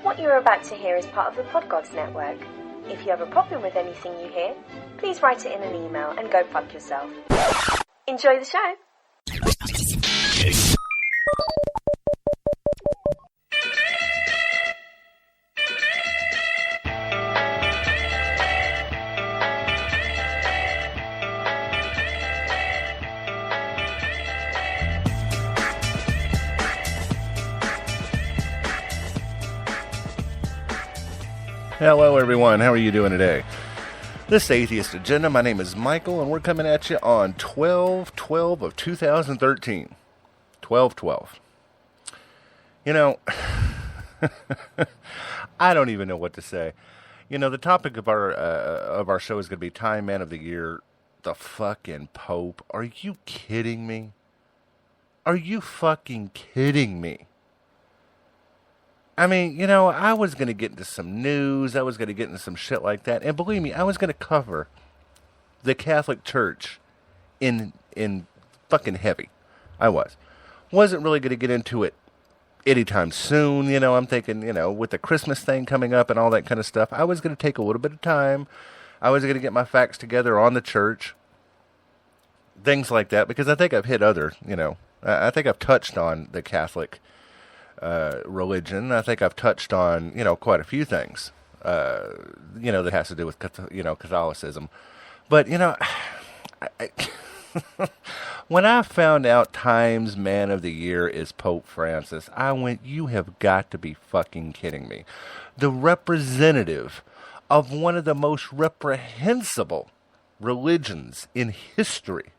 What you are about to hear is part of the Podgods Network. If you have a problem with anything you hear, please write it in an email and go fuck yourself. Enjoy the show! Hello everyone, how are you doing today? This is Atheist Agenda. My name is Michael and we're coming at you on 12/12 of 2013. 12/12. You know, I don't even know what to say. You know, the topic of our show is going to be Time Man of the Year, the fucking Pope. Are you kidding me? Are you fucking kidding me? I mean, you know, I was going to get into some news. I was going to get into some shit like that. And believe me, I was going to cover the Catholic Church in fucking heavy. I wasn't really going to get into it anytime soon. You know, I'm thinking, you know, with the Christmas thing coming up and all that kind of stuff, I was going to take a little bit of time. I was going to get my facts together on the church. Things like that. Because I think I've hit other, you know, I think I've touched on the Catholic religion. I think I've touched on, you know, quite a few things, you know, that has to do with, Catholicism. But, you know, when I found out Time's Man of the Year is Pope Francis, I went, you have got to be fucking kidding me. The representative of one of the most reprehensible religions in history.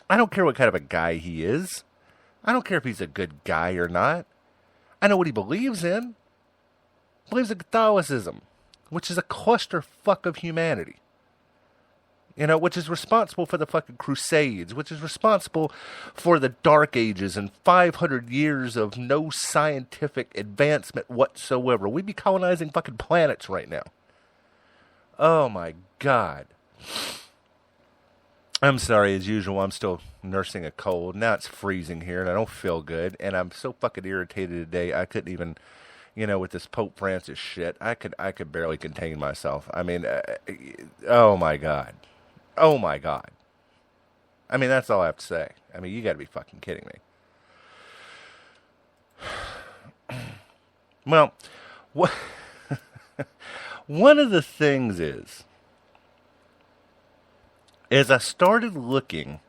I don't care what kind of a guy he is. I don't care if he's a good guy or not. I know what he believes in. He believes in Catholicism, which is a clusterfuck of humanity. You know, which is responsible for the fucking Crusades, which is responsible for the Dark Ages and 500 years of no scientific advancement whatsoever. We'd be colonizing fucking planets right now. Oh my God. I'm sorry, as usual, I'm still nursing a cold. Now it's freezing here, and I don't feel good. And I'm so fucking irritated today, I couldn't even, you know, with this Pope Francis shit, I could barely contain myself. I mean, oh my God. Oh my God. I mean, that's all I have to say. I mean, you gotta be fucking kidding me. Well, one of the things is, as I started looking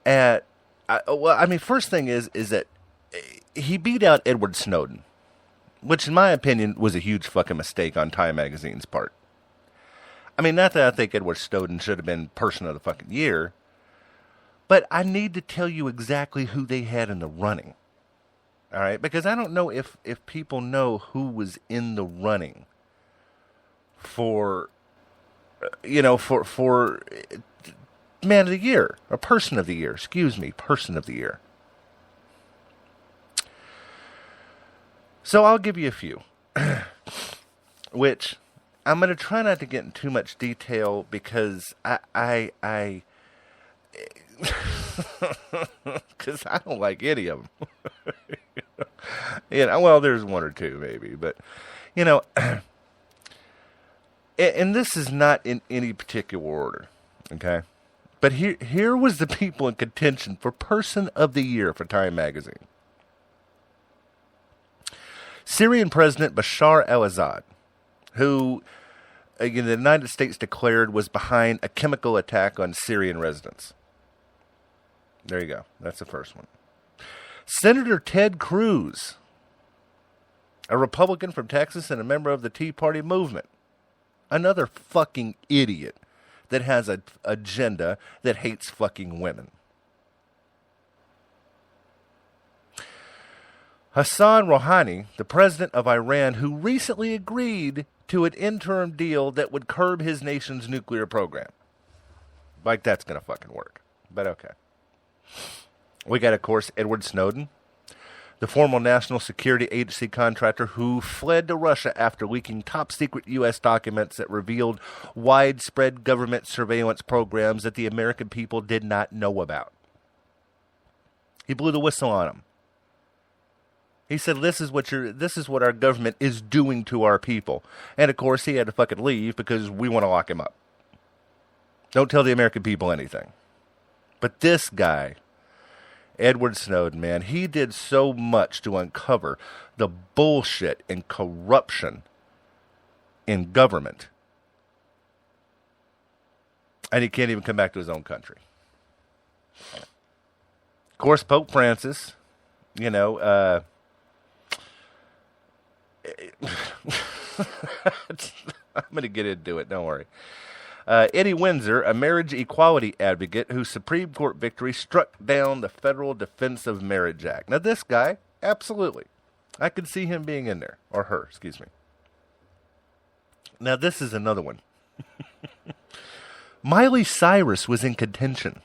at, first thing is that he beat out Edward Snowden, which in my opinion was a huge fucking mistake on Time Magazine's part. I mean, not that I think Edward Snowden should have been Person of the fucking Year, but I need to tell you exactly who they had in the running. All right? Because I don't know if people know who was in the running for, you know, for Man of the Year, or Person of the Year, Person of the Year. So I'll give you a few, which I'm going to try not to get in too much detail because I because I don't like any of them. You know, well, there's one or two maybe, but, you know, and this is not in any particular order, okay? But here was the people in contention for Person of the Year for Time Magazine. Syrian President Bashar al-Assad, who the United States declared was behind a chemical attack on Syrian residents. There you go. That's the first one. Senator Ted Cruz, a Republican from Texas and a member of the Tea Party movement. Another fucking idiot that has an agenda that hates fucking women. Hassan Rouhani, the president of Iran, who recently agreed to an interim deal that would curb his nation's nuclear program. Like that's going to fucking work. But okay. We got, of course, Edward Snowden, the former National Security Agency contractor who fled to Russia after leaking top-secret U.S. documents that revealed widespread government surveillance programs that the American people did not know about. He blew the whistle on them. He said, this is what our government is doing to our people. And of course, he had to fucking leave because we want to lock him up. Don't tell the American people anything. But this guy, Edward Snowden, man, he did so much to uncover the bullshit and corruption in government. And he can't even come back to his own country. Of course, Pope Francis, I'm going to get into it, don't worry. Eddie Windsor, a marriage equality advocate whose Supreme Court victory struck down the Federal Defense of Marriage Act. Now, this guy, absolutely. I could see him being in there. Or her, excuse me. Now, this is another one. Miley Cyrus was in contention.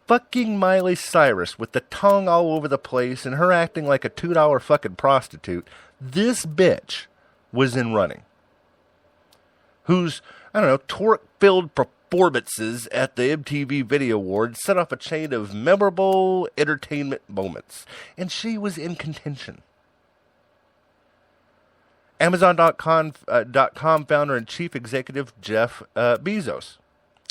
Fucking Miley Cyrus with the tongue all over the place and her acting like a $2 fucking prostitute. This bitch was in running. Whose, torque-filled performances at the MTV Video Awards set off a chain of memorable entertainment moments. And she was in contention. Amazon.com founder and chief executive Jeff Bezos,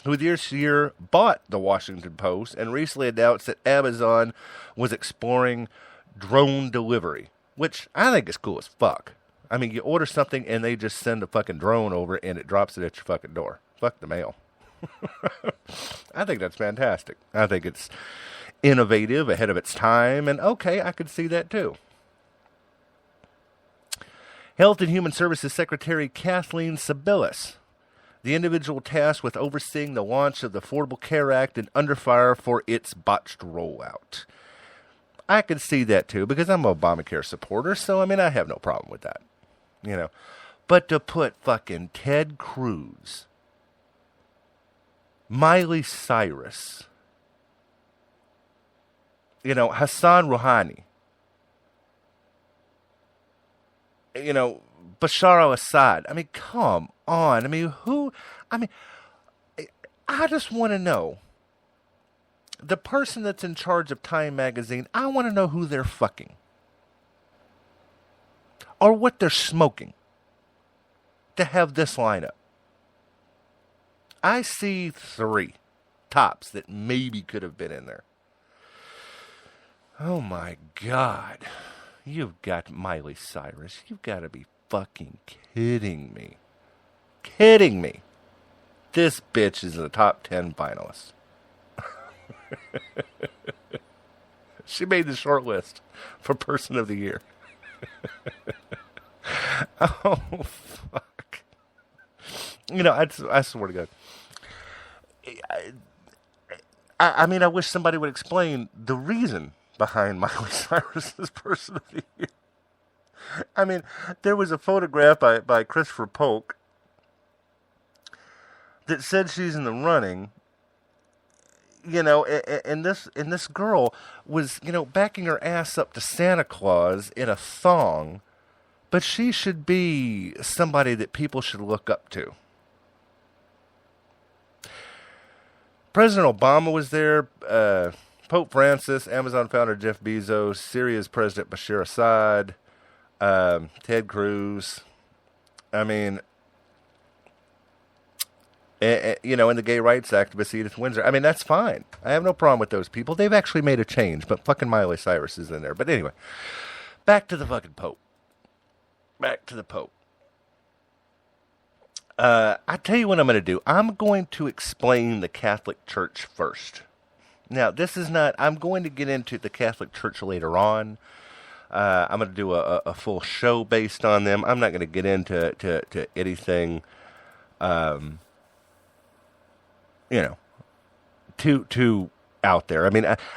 who this year bought the Washington Post and recently announced that Amazon was exploring drone delivery, which I think is cool as fuck. I mean, you order something and they just send a fucking drone over and it drops it at your fucking door. Fuck the mail. I think that's fantastic. I think it's innovative, ahead of its time, and okay, I could see that too. Health and Human Services Secretary Kathleen Sebelius, the individual tasked with overseeing the launch of the Affordable Care Act, and under fire for its botched rollout. I could see that too, because I'm an Obamacare supporter, so I have no problem with that. But to put fucking Ted Cruz, Miley Cyrus, Hassan Rouhani, Bashar al-Assad. Come on. I just want to know. The person that's in charge of Time Magazine, I want to know who they're fucking. Or what they're smoking. To have this lineup. I see 3 tops that maybe could have been in there. Oh my God. You've got Miley Cyrus. You've got to be fucking kidding me. Kidding me. This bitch is in the top 10 finalists. She made the short list for Person of the Year. Oh, fuck. I swear to God. I wish somebody would explain the reason behind Miley Cyrus's Person of the Year. There was a photograph by Christopher Polk that said she's in the running, and this girl was, backing her ass up to Santa Claus in a thong, but she should be somebody that people should look up to. President Obama was there, Pope Francis, Amazon founder Jeff Bezos, Syria's President Bashar Assad, Ted Cruz. And the gay rights activist Edith Windsor. That's fine. I have no problem with those people. They've actually made a change, but fucking Miley Cyrus is in there. But anyway, back to the fucking Pope. Back to the Pope. I tell you what I'm going to do. I'm going to explain the Catholic Church first. Now, this is not, I'm going to get into the Catholic Church later on. I'm going to do a full show based on them. I'm not going to get into to anything, too out there.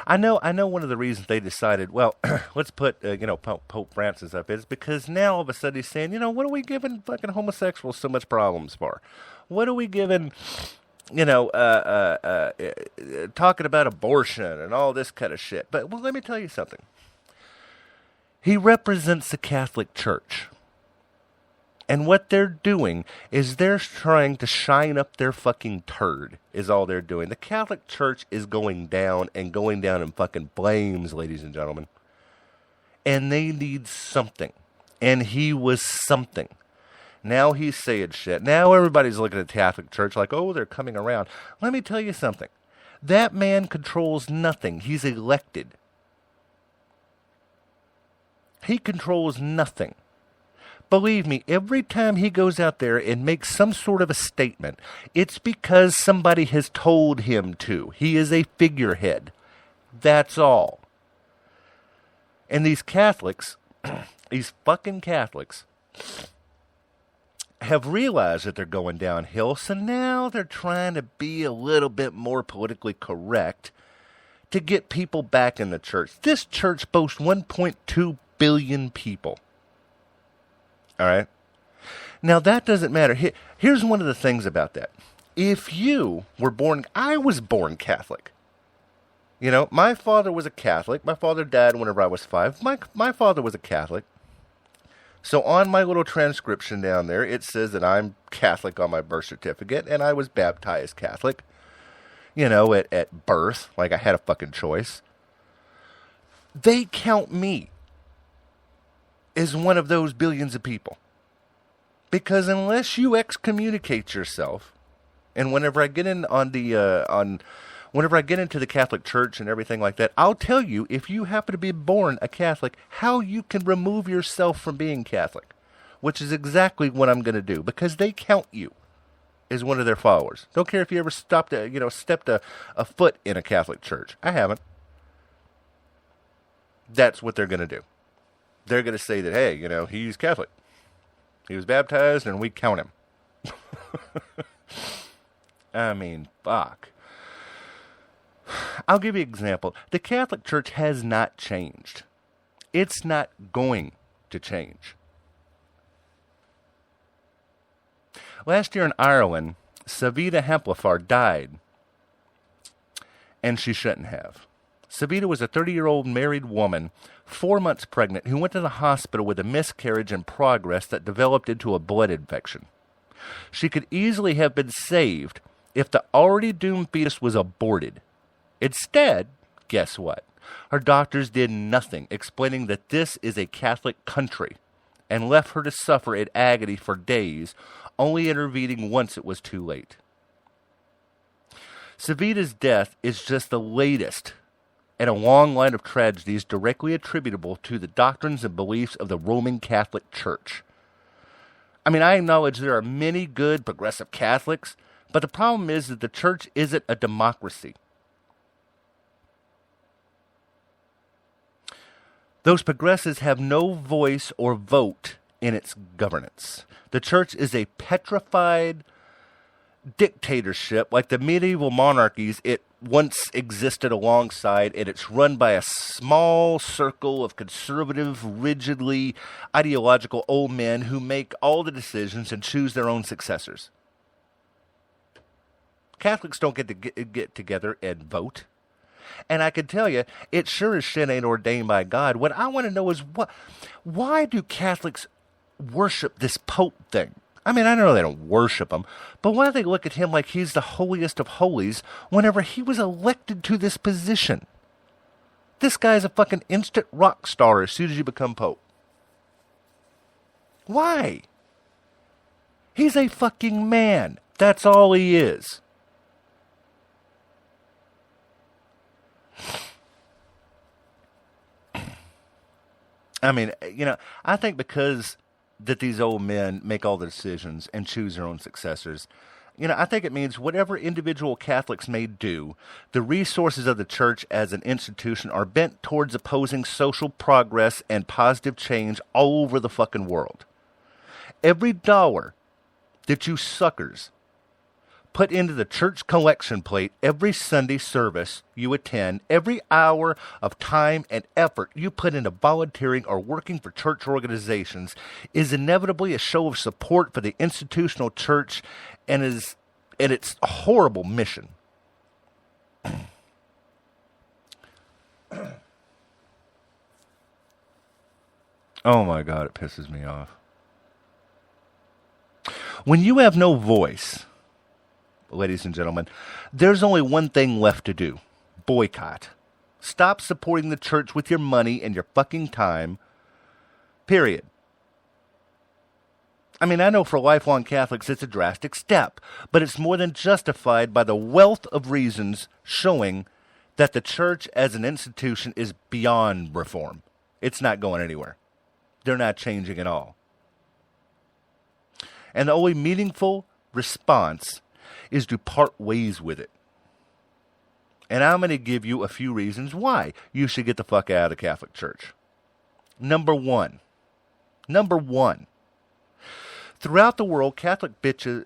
I know one of the reasons they decided, well, let's put, Pope Francis up is because now all of a sudden he's saying, what are we giving fucking homosexuals so much problems for? What are we giving, talking about abortion and all this kind of shit? But, well, let me tell you something. He represents the Catholic Church. And what they're doing is they're trying to shine up their fucking turd, is all they're doing. The Catholic Church is going down in fucking flames, ladies and gentlemen. and they need something. And he was something. Now he's saying shit. Now everybody's looking at the Catholic Church like, oh, they're coming around. Let me tell you something. That man controls nothing. He's elected. He controls nothing. Believe me, every time he goes out there and makes some sort of a statement, it's because somebody has told him to. He is a figurehead. That's all. And these Catholics, these fucking Catholics, have realized that they're going downhill, so now they're trying to be a little bit more politically correct to get people back in the church. This church boasts 1.2 billion people. All right? Now, that doesn't matter. Here's one of the things about that. If you were born, I was born Catholic. You know, my father was a Catholic. My father died whenever I was 5. My father was a Catholic. So on my little transcription down there, it says that I'm Catholic on my birth certificate, and I was baptized Catholic, you know, at birth, like I had a fucking choice. They count me as one of those billions of people. Because unless you excommunicate yourself, and whenever I get in whenever I get into the Catholic Church and everything like that, I'll tell you, if you happen to be born a Catholic, how you can remove yourself from being Catholic, which is exactly what I'm going to do, because they count you as one of their followers. Don't care if you ever stepped a foot in a Catholic church. I haven't. That's what they're going to do. They're going to say that, hey, you know, he's Catholic. He was baptized, and we count him. I mean, fuck. I'll give you an example. The Catholic Church has not changed. It's not going to change. Last year in Ireland, Savita Hemplifar died, and she shouldn't have. Savita was a 30-year-old married woman, 4 months pregnant, who went to the hospital with a miscarriage in progress that developed into a blood infection. She could easily have been saved if the already doomed fetus was aborted. Instead, guess what? Her doctors did nothing, explaining that this is a Catholic country, and left her to suffer in agony for days, only intervening once it was too late. Savita's death is just the latest in a long line of tragedies directly attributable to the doctrines and beliefs of the Roman Catholic Church. I mean, I acknowledge there are many good progressive Catholics, but the problem is that the church isn't a democracy. Those progressives have no voice or vote in its governance. The church is a petrified dictatorship like the medieval monarchies it once existed alongside, and it's run by a small circle of conservative, rigidly ideological old men who make all the decisions and choose their own successors. Catholics don't get to get together and vote. And I can tell you, it sure as shit ain't ordained by God. What I want to know is, why do Catholics worship this Pope thing? I mean, I know they don't worship him, but why do they look at him like he's the holiest of holies whenever he was elected to this position? This guy's a fucking instant rock star as soon as you become Pope. Why? He's a fucking man. That's all he is. I mean, you know, I think because that these old men make all the decisions and choose their own successors, you know, I think it means whatever individual Catholics may do, the resources of the church as an institution are bent towards opposing social progress and positive change all over the fucking world. Every dollar that you suckers put into the church collection plate every Sunday service you attend, every hour of time and effort you put into volunteering or working for church organizations is inevitably a show of support for the institutional church and its horrible mission. Oh my God, it pisses me off. When you have no voice, ladies and gentlemen, there's only one thing left to do: boycott. Stop supporting the church with your money and your fucking time. Period. I mean, I know for lifelong Catholics it's a drastic step, but it's more than justified by the wealth of reasons showing that the church as an institution is beyond reform. It's not going anywhere. They're not changing at all. And the only meaningful response is to part ways with it. And I'm going to give you a few reasons why you should get the fuck out of the Catholic Church. Number one. Throughout the world, Catholic bitches,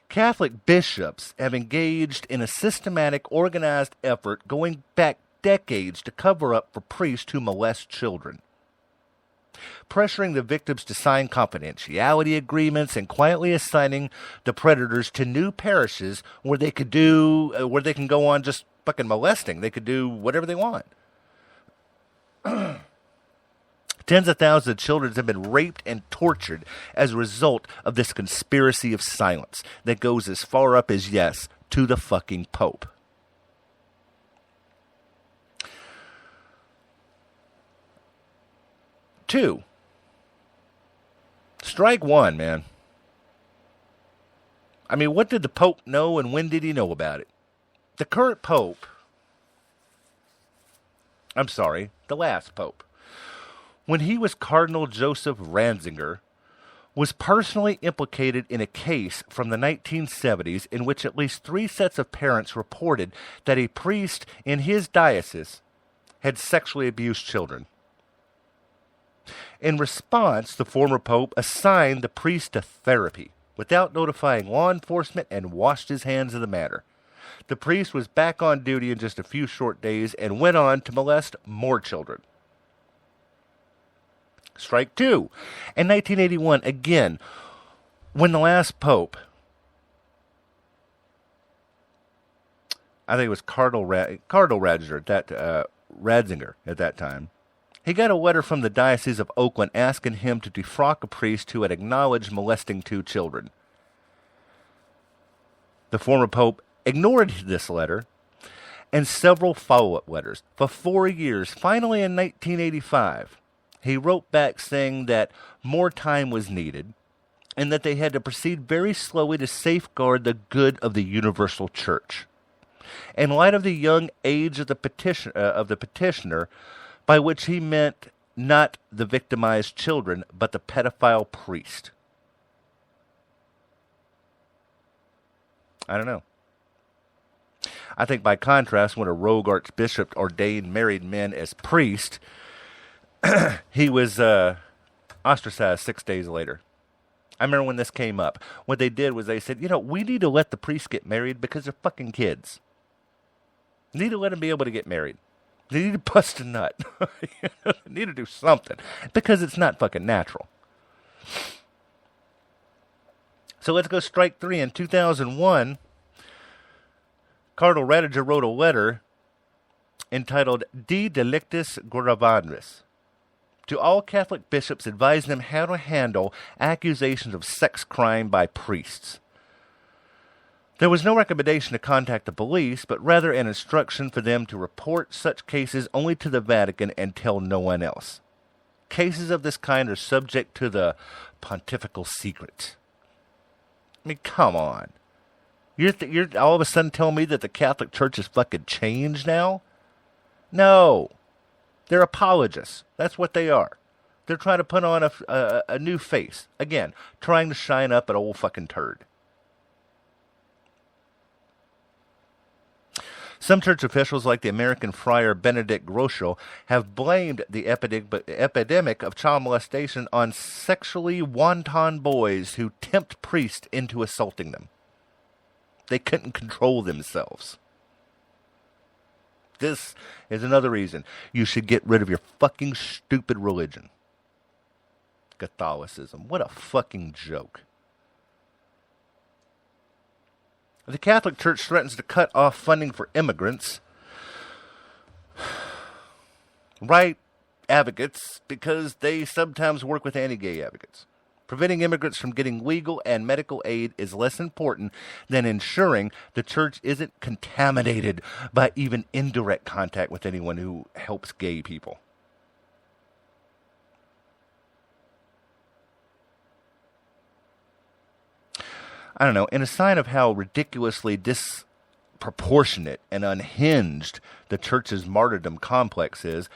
Catholic bishops have engaged in a systematic, organized effort going back decades to cover up for priests who molest children, pressuring the victims to sign confidentiality agreements and quietly assigning the predators to new parishes where they can go on just fucking molesting. They could do whatever they want. Tens of thousands of children have been raped and tortured as a result of this conspiracy of silence that goes as far up as, yes, to the fucking Pope. Two, strike one, man. I mean, what did the Pope know and when did he know about it? The current Pope, the last Pope, when he was Cardinal Joseph Ratzinger, was personally implicated in a case from the 1970s in which at least 3 sets of parents reported that a priest in his diocese had sexually abused children. In response, the former Pope assigned the priest to therapy without notifying law enforcement and washed his hands of the matter. The priest was back on duty in just a few short days and went on to molest more children. Strike two. In 1981, again, when the last Pope, I think it was Cardinal Ratzinger at that time, he got a letter from the Diocese of Oakland asking him to defrock a priest who had acknowledged molesting 2 children. The former Pope ignored this letter and several follow-up letters for 4 years. Finally, in 1985, he wrote back saying that more time was needed and that they had to proceed very slowly to safeguard the good of the universal church. In light of the young age of the petitioner, by which he meant not the victimized children, but the pedophile priest. I don't know. I think by contrast, when a rogue archbishop ordained married men as priests, he was ostracized 6 days later. I remember when this came up. What they did was they said, we need to let the priests get married because they're fucking kids. We need to let them be able to get married. They need to bust a nut. They need to do something because it's not fucking natural. So let's go strike 3. In 2001, Cardinal Ratzinger wrote a letter entitled De Delictis Gravandis to all Catholic bishops advising them how to handle accusations of sex crime by priests. There was no recommendation to contact the police, but rather an instruction for them to report such cases only to the Vatican and tell no one else. Cases of this kind are subject to the pontifical secret. I mean, come on. You're all of a sudden telling me that the Catholic Church is fucking changed now? No. They're apologists. That's what they are. They're trying to put on a new face. Again, trying to shine up an old fucking turd. Some church officials, like the American friar Benedict Groeschel, have blamed the epidemic of child molestation on sexually wanton boys who tempt priests into assaulting them. They couldn't control themselves. This is another reason you should get rid of your fucking stupid religion. Catholicism. What a fucking joke. The Catholic Church threatens to cut off funding for immigrants. Right advocates, because they sometimes work with anti-gay advocates. Preventing immigrants from getting legal and medical aid is less important than ensuring the church isn't contaminated by even indirect contact with anyone who helps gay people. I don't know, in a sign of how ridiculously disproportionate and unhinged the church's martyrdom complex is,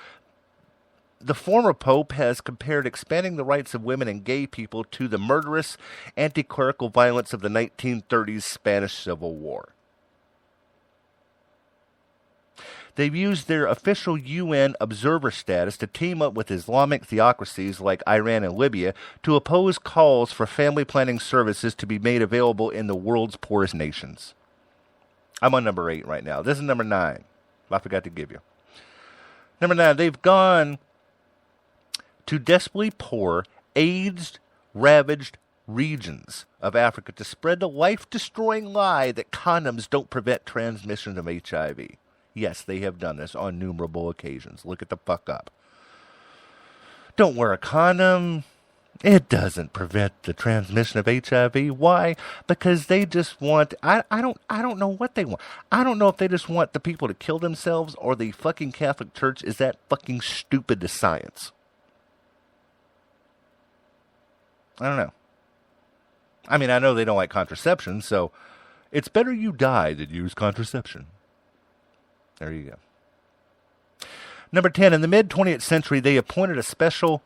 the former pope has compared expanding the rights of women and gay people to the murderous, anti-clerical violence of the 1930s Spanish Civil War. They've used their official UN observer status to team up with Islamic theocracies like Iran and Libya to oppose calls for family planning services to be made available in the world's poorest nations. I'm on number 8 right now. This is number 9. I forgot to give you. Number 9, they've gone to desperately poor, AIDS-ravaged regions of Africa to spread the life-destroying lie that condoms don't prevent transmission of HIV. Yes, they have done this on numerable occasions. Look it the fuck up. Don't wear a condom. It doesn't prevent the transmission of HIV. Why? Because they just want... I don't know what they want. I don't know if they just want the people to kill themselves or the fucking Catholic Church is that fucking stupid to science. I don't know. I mean, I know they don't like contraception, so it's better you die than use contraception. There you go. Number 10, in the mid-20th century, they appointed a special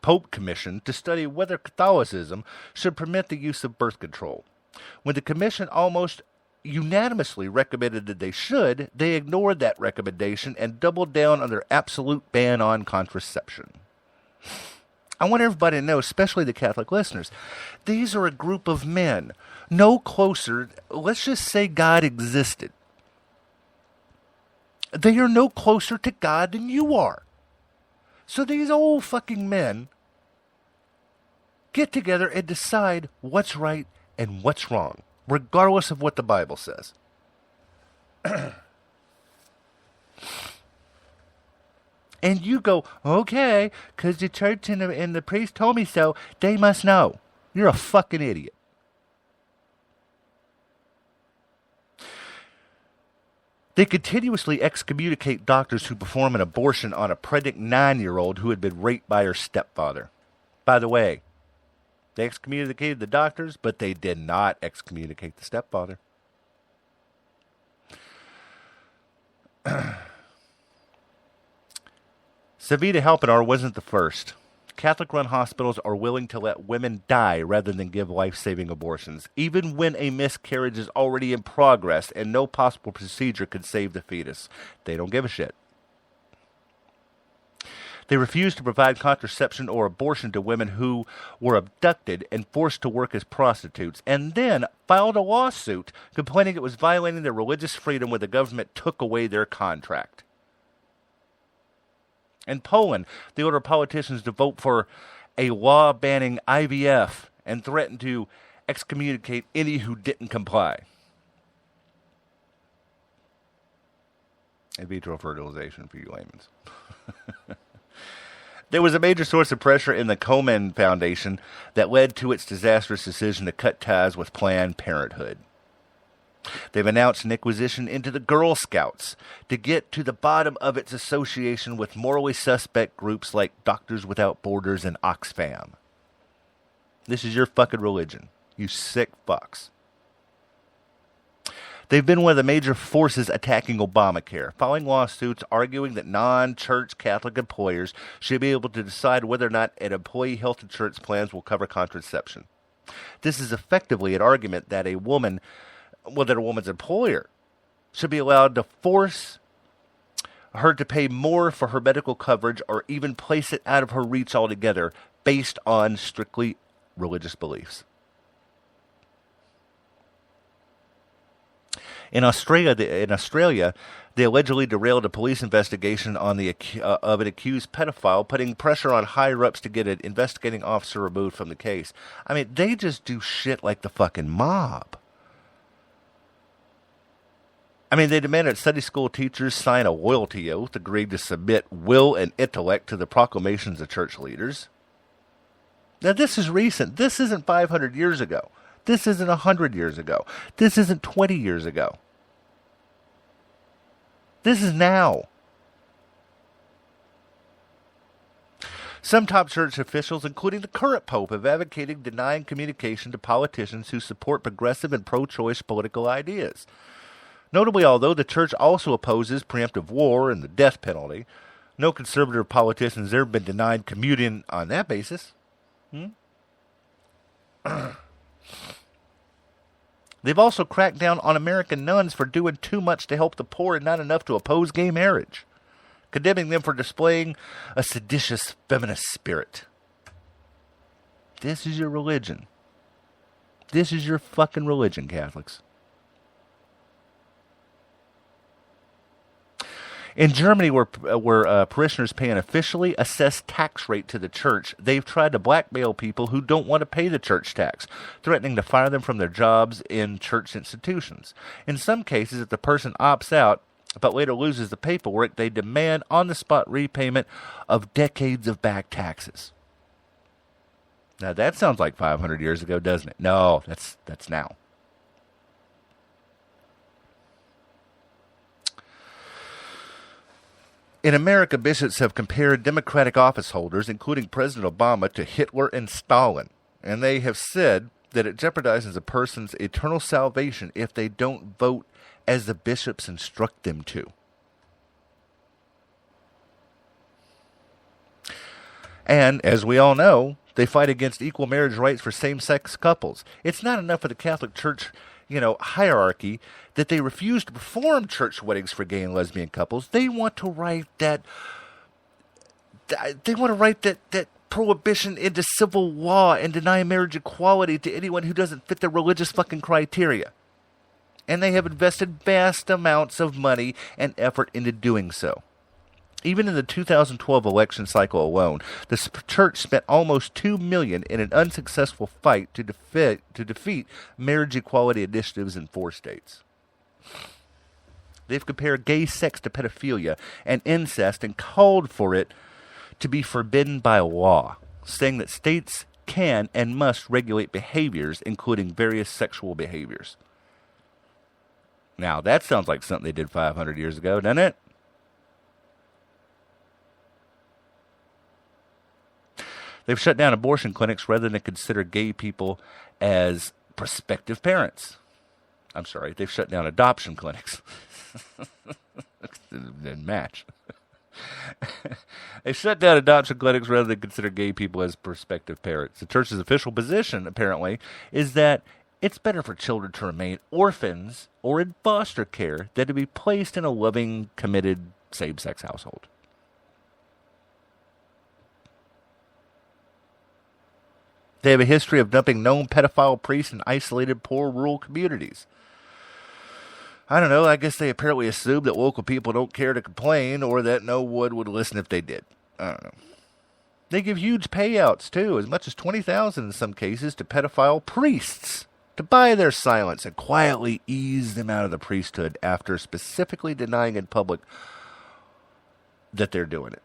Pope Commission to study whether Catholicism should permit the use of birth control. When the Commission almost unanimously recommended that they should, they ignored that recommendation and doubled down on their absolute ban on contraception. I want everybody to know, especially the Catholic listeners, these are a group of men no closer, let's just say God existed. They are no closer to God than you are. So these old fucking men get together and decide what's right and what's wrong, regardless of what the Bible says. And you go, okay, because the church and the priest told me so, they must know. You're a fucking idiot. They continuously excommunicate doctors who perform an abortion on a pregnant 9-year-old who had been raped by her stepfather. By the way, they excommunicated the doctors, but they did not excommunicate the stepfather. Savita Halpenar wasn't the first. Catholic-run hospitals are willing to let women die rather than give life-saving abortions, even when a miscarriage is already in progress and no possible procedure could save the fetus. They don't give a shit. They refuse to provide contraception or abortion to women who were abducted and forced to work as prostitutes, and then filed a lawsuit complaining it was violating their religious freedom when the government took away their contract. In Poland, they ordered politicians to vote for a law banning IVF and threatened to excommunicate any who didn't comply. In vitro fertilization for you laymen. There was a major source of pressure in the Komen Foundation that led to its disastrous decision to cut ties with Planned Parenthood. They've announced an inquisition into the Girl Scouts to get to the bottom of its association with morally suspect groups like Doctors Without Borders and Oxfam. This is your fucking religion, you sick fucks. They've been one of the major forces attacking Obamacare, filing lawsuits arguing that non-church Catholic employers should be able to decide whether or not an employee health insurance plans will cover contraception. This is effectively an argument that a woman's employer should be allowed to force her to pay more for her medical coverage or even place it out of her reach altogether based on strictly religious beliefs. In Australia, they allegedly derailed a police investigation on of an accused pedophile, putting pressure on higher-ups to get an investigating officer removed from the case. I mean, they just do shit like the fucking mob. I mean, they demanded Sunday school teachers sign a loyalty oath, agreeing to submit will and intellect to the proclamations of church leaders. Now, this is recent. This isn't 500 years ago. This isn't 100 years ago. This isn't 20 years ago. This is now. Some top church officials, including the current pope, have advocated denying communication to politicians who support progressive and pro-choice political ideas. Notably, although the church also opposes preemptive war and the death penalty, no conservative politician has ever been denied communion on that basis. They've also cracked down on American nuns for doing too much to help the poor and not enough to oppose gay marriage, condemning them for displaying a seditious feminist spirit. This is your religion. This is your fucking religion, Catholics. In Germany, where parishioners pay an officially assessed tax rate to the church, they've tried to blackmail people who don't want to pay the church tax, threatening to fire them from their jobs in church institutions. In some cases, if the person opts out but later loses the paperwork, they demand on-the-spot repayment of decades of back taxes. Now, that sounds like 500 years ago, doesn't it? No, that's now. In America, bishops have compared Democratic office holders, including President Obama, to Hitler and Stalin. And they have said that it jeopardizes a person's eternal salvation if they don't vote as the bishops instruct them to. And, as we all know, they fight against equal marriage rights for same-sex couples. It's not enough for the Catholic Church hierarchy that they refuse to perform church weddings for gay and lesbian couples. They want to write that prohibition into civil law and deny marriage equality to anyone who doesn't fit the religious fucking criteria. And they have invested vast amounts of money and effort into doing so. Even in the 2012 election cycle alone, the church spent almost $2 million in an unsuccessful fight to defeat marriage equality initiatives in 4 states. They've compared gay sex to pedophilia and incest and called for it to be forbidden by law, saying that states can and must regulate behaviors, including various sexual behaviors. Now, that sounds like something they did 500 years ago, doesn't it? They've shut down abortion clinics rather than consider gay people as prospective parents. I'm sorry, they've shut down adoption clinics. Didn't match. They've shut down adoption clinics rather than consider gay people as prospective parents. The church's official position, apparently, is that it's better for children to remain orphans or in foster care than to be placed in a loving, committed, same-sex household. They have a history of dumping known pedophile priests in isolated, poor rural communities. I don't know, I guess they apparently assume that local people don't care to complain or that no one would listen if they did. I don't know. They give huge payouts, too, as much as $20,000 in some cases, to pedophile priests to buy their silence and quietly ease them out of the priesthood after specifically denying in public that they're doing it.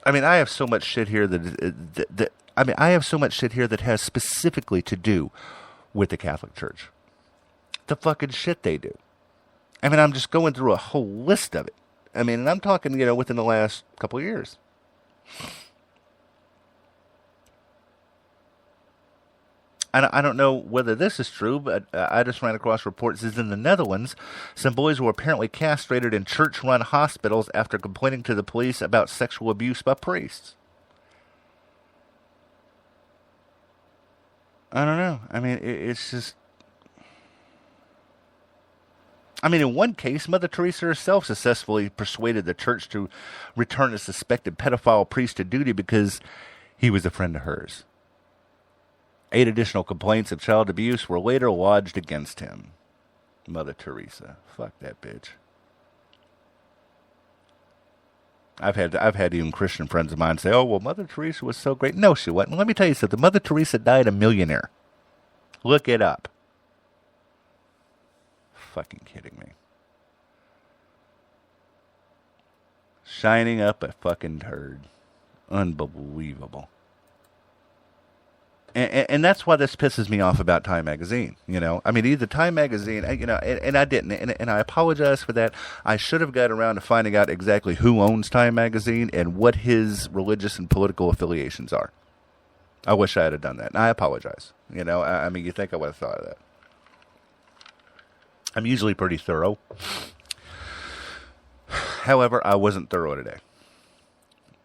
I mean, I have so much shit here that has specifically to do with the Catholic Church. The fucking shit they do. I mean, I'm just going through a whole list of it. I mean, and I'm talking, within the last couple of years. I don't know whether this is true, but I just ran across reports that in the Netherlands, some boys were apparently castrated in church-run hospitals after complaining to the police about sexual abuse by priests. I don't know. I mean, it's just... I mean, in one case, Mother Teresa herself successfully persuaded the church to return a suspected pedophile priest to duty because he was a friend of hers. 8 additional complaints of child abuse were later lodged against him. Mother Teresa. Fuck that bitch. I've had even Christian friends of mine say, oh, well, Mother Teresa was so great. No, she wasn't. Let me tell you something. Mother Teresa died a millionaire. Look it up. Fucking kidding me. Shining up a fucking turd. Unbelievable. And that's why this pisses me off about Time Magazine. You know, I mean, either Time Magazine, you know, and I didn't, and I apologize for that. I should have got around to finding out exactly who owns Time Magazine and what his religious and political affiliations are. I wish I had done that, and I apologize. You know, I mean, you think I would have thought of that. I'm usually pretty thorough. However, I wasn't thorough today.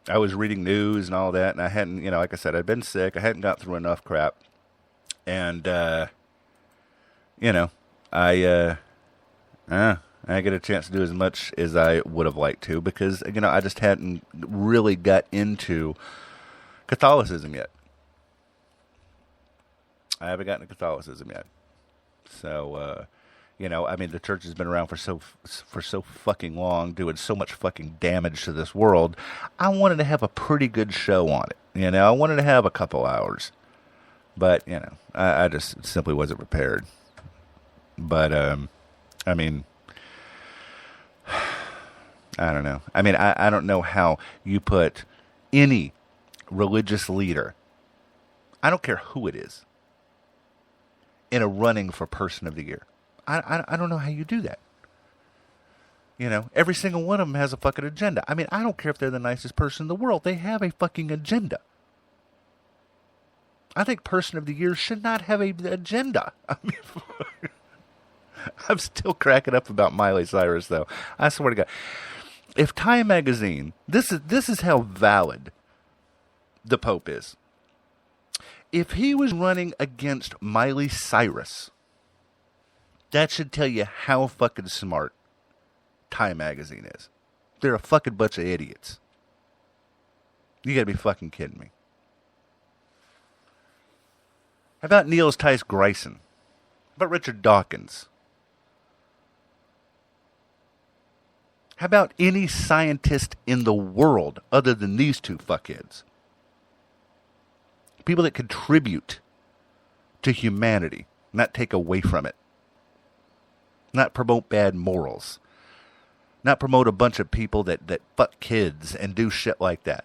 I was reading news and all that, and I hadn't, you know, like I said, I'd been sick. I hadn't got through enough crap. And, you know, I get a chance to do as much as I would have liked to because, you know, I just hadn't really got into Catholicism yet. I haven't gotten to Catholicism yet. So, you know, I mean, the church has been around for so fucking long, doing so much fucking damage to this world. I wanted to have a pretty good show on it. You know, I wanted to have a couple hours. But, you know, I just simply wasn't prepared. But, I mean, I don't know. I mean, I don't know how you put any religious leader, I don't care who it is, in a running for Person of the Year. I don't know how you do that. You know, every single one of them has a fucking agenda. I mean, I don't care if they're the nicest person in the world. They have a fucking agenda. I think Person of the Year should not have an agenda. I mean, I'm still cracking up about Miley Cyrus, though. I swear to God. If Time Magazine, this is how valid the Pope is. If he was running against Miley Cyrus, that should tell you how fucking smart Time Magazine is. They're a fucking bunch of idiots. You gotta be fucking kidding me. How about Neil Tice Grayson? How about Richard Dawkins? How about any scientist in the world other than these two fuckheads? People that contribute to humanity, not take away from it. Not promote bad morals. Not promote a bunch of people that fuck kids and do shit like that.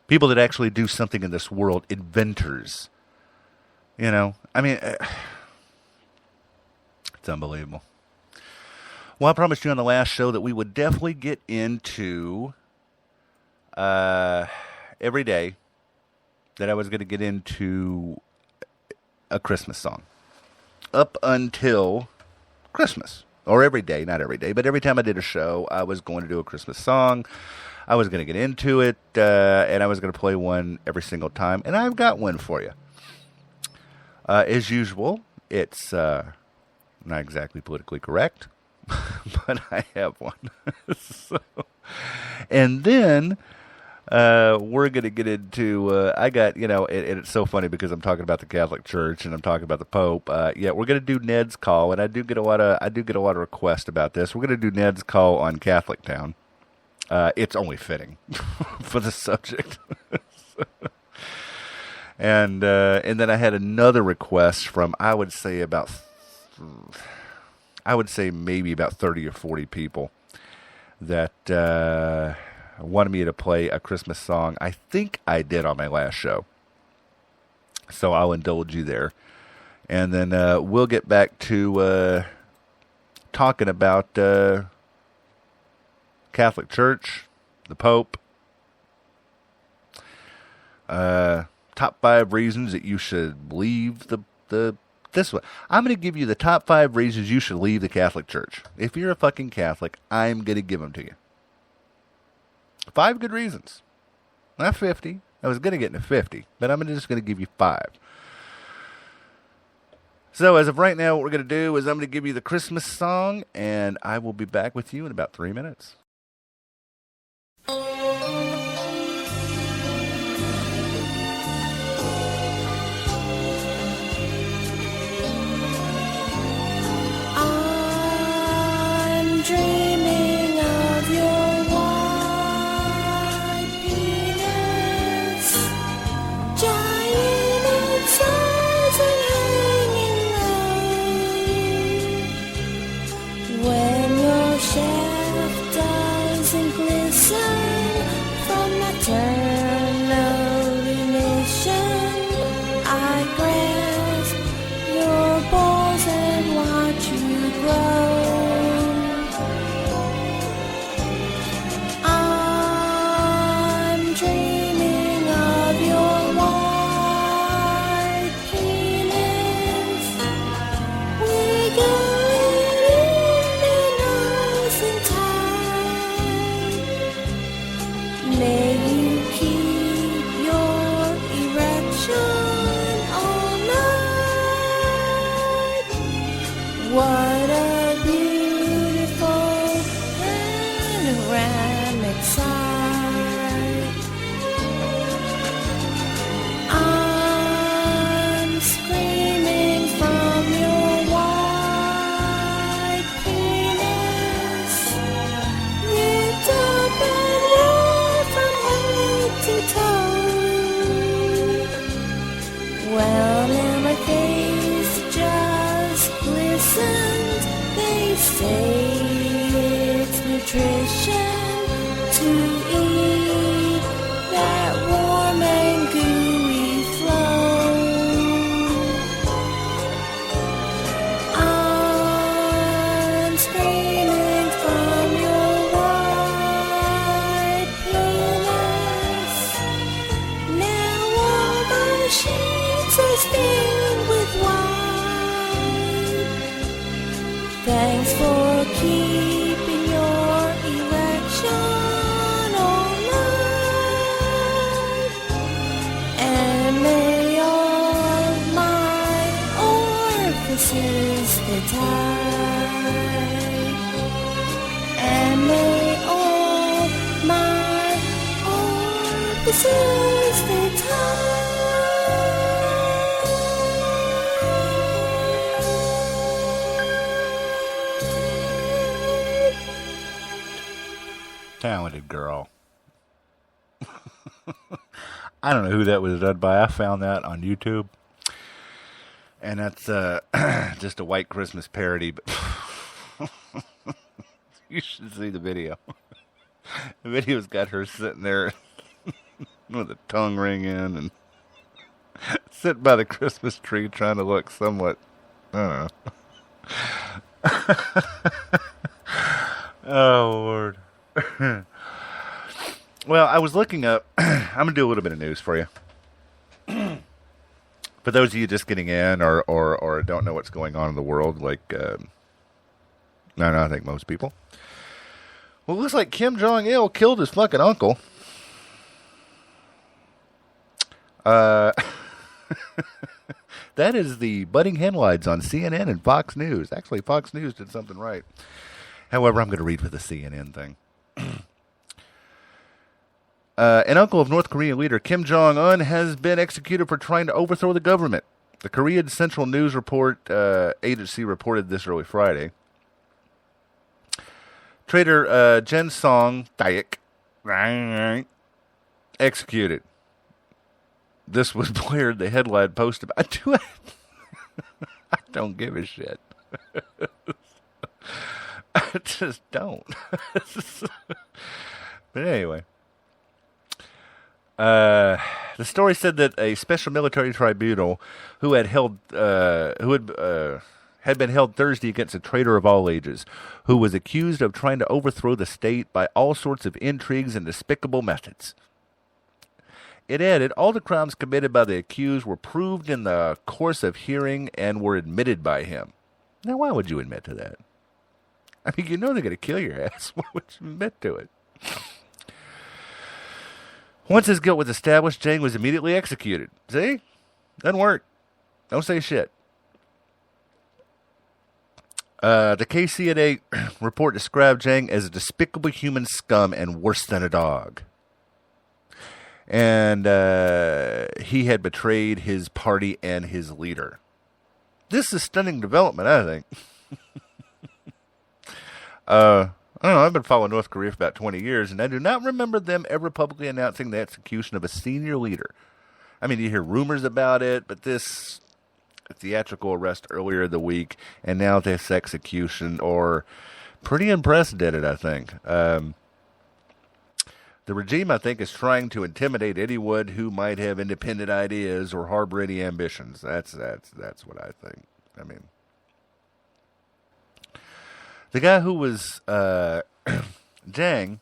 People that actually do something in this world. Inventors. You know, I mean, it's unbelievable. Well, I promised you on the last show that we would definitely get into every day that I was going to get into a Christmas song. Up until Christmas. Or every day, not every day, but every time I did a show, I was going to do a Christmas song. I was going to get into it, and I was going to play one every single time. And I've got one for you. As usual, it's not exactly politically correct, but I have one. And then we're going to get into, I got, you know, and it's so funny because I'm talking about the Catholic Church and I'm talking about the Pope. Yeah, we're going to do Ned's Call, and I do get a lot of requests about this. We're going to do Ned's Call on Catholic Town. It's only fitting for the subject. And then I had another request from, I would say maybe about 30 or 40 people that wanted me to play a Christmas song. I think I did on my last show. So I'll indulge you there. And then we'll get back to talking about Catholic Church, the Pope, top 5 reasons that you should leave this one. I'm going to give you the top 5 reasons you should leave the Catholic Church. If you're a fucking Catholic, I'm going to give them to you. 5 good reasons. Not 50. I was going to get into 50, but I'm just going to give you 5. So as of right now, what we're going to do is I'm going to give you the Christmas song, and I will be back with you in about 3 minutes. I'm dreaming of your white penis, giant in size and hanging low. When you're Thanks for keeping your erection all night. And may all my orifices stay tight. And may all my orifices stay tight. Talented girl. I don't know who that was done by. I found that on YouTube. And that's just a white Christmas parody. But you should see the video. The video's got her sitting there with a tongue ring in and sitting by the Christmas tree trying to look somewhat, I don't know. Oh, Lord. Well, I was looking up. I'm going to do a little bit of news for you. For those of you just getting in or don't know what's going on in the world, like, I think most people. Well, it looks like Kim Jong-il killed his fucking uncle. That is the budding headlines on CNN and Fox News. Actually, Fox News did something right. However, I'm going to read for the CNN thing. An uncle of North Korean leader Kim Jong-un has been executed for trying to overthrow the government. The Korean Central News Report Agency reported this early Friday. Traitor Jen Song-taek executed. This was blared the headline post about. I don't give a shit. I just don't. But anyway. The story said that a special military tribunal who had been held Thursday against a traitor of all ages, who was accused of trying to overthrow the state by all sorts of intrigues and despicable methods. It added, all the crimes committed by the accused were proved in the course of hearing and were admitted by him. Now, why would you admit to that? I mean, you know they're going to kill your ass. Why would you admit to it? Once his guilt was established, Jang was immediately executed. See? Doesn't work. Don't say shit. The KCNA report described Jang as a despicable human scum and worse than a dog. And he had betrayed his party and his leader. This is a stunning development, I think. I don't know, I've been following North Korea for about 20 years, and I do not remember them ever publicly announcing the execution of a senior leader. I mean, you hear rumors about it, but this theatrical arrest earlier in the week, and now this execution, are pretty unprecedented, I think. The regime, I think, is trying to intimidate anyone who might have independent ideas or harbor any ambitions. That's what I think. I mean, the guy who was Jang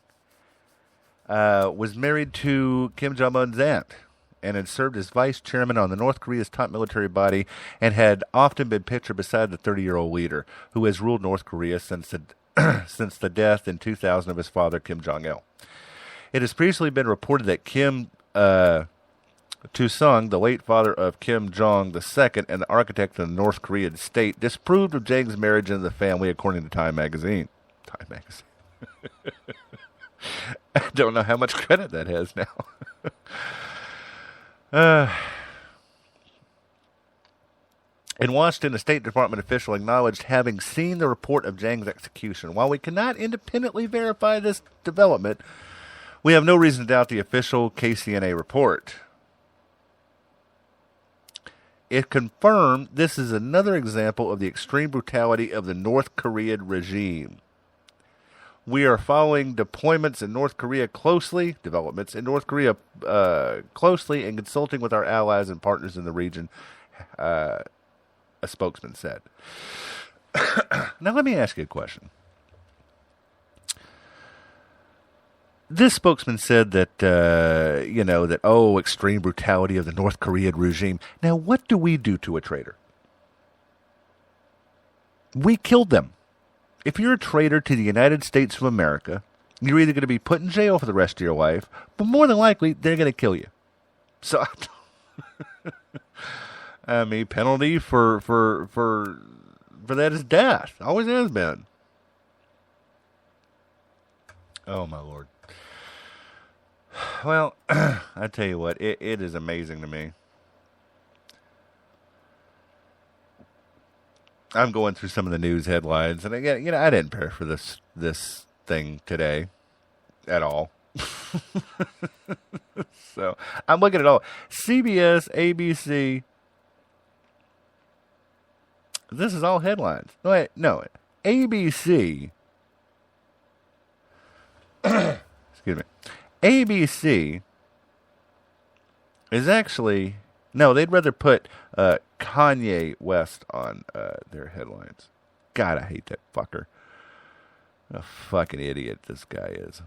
was married to Kim Jong-un's aunt and had served as vice chairman on the North Korea's top military body and had often been pictured beside the 30-year-old leader who has ruled North Korea since the death in 2000 of his father, Kim Jong-il. It has previously been reported that Kim Tu-sung, the late father of Kim Jong II and the architect of the North Korean state, disapproved of Jang's marriage into the family, according to Time magazine. Time magazine. I don't know how much credit that has now. In Washington, a State Department official acknowledged having seen the report of Jang's execution. While we cannot independently verify this development, we have no reason to doubt the official KCNA report. It confirmed this is another example of the extreme brutality of the North Korean regime. We are following developments in North Korea closely, and consulting with our allies and partners in the region, a spokesman said. Now let me ask you a question. This spokesman said that, extreme brutality of the North Korean regime. Now, what do we do to a traitor? We killed them. If you're a traitor to the United States of America, you're either going to be put in jail for the rest of your life, but more than likely, they're going to kill you. So, I mean, penalty for that is death. Always has been. Oh, my Lord. Well, I tell you what, it is amazing to me. I'm going through some of the news headlines, and again, I didn't prepare for this thing today at all. So I'm looking at all CBS, ABC. This is all headlines. No, ABC. Excuse me. ABC is actually no. They'd rather put Kanye West on their headlines. God, I hate that fucker. What a fucking idiot this guy is.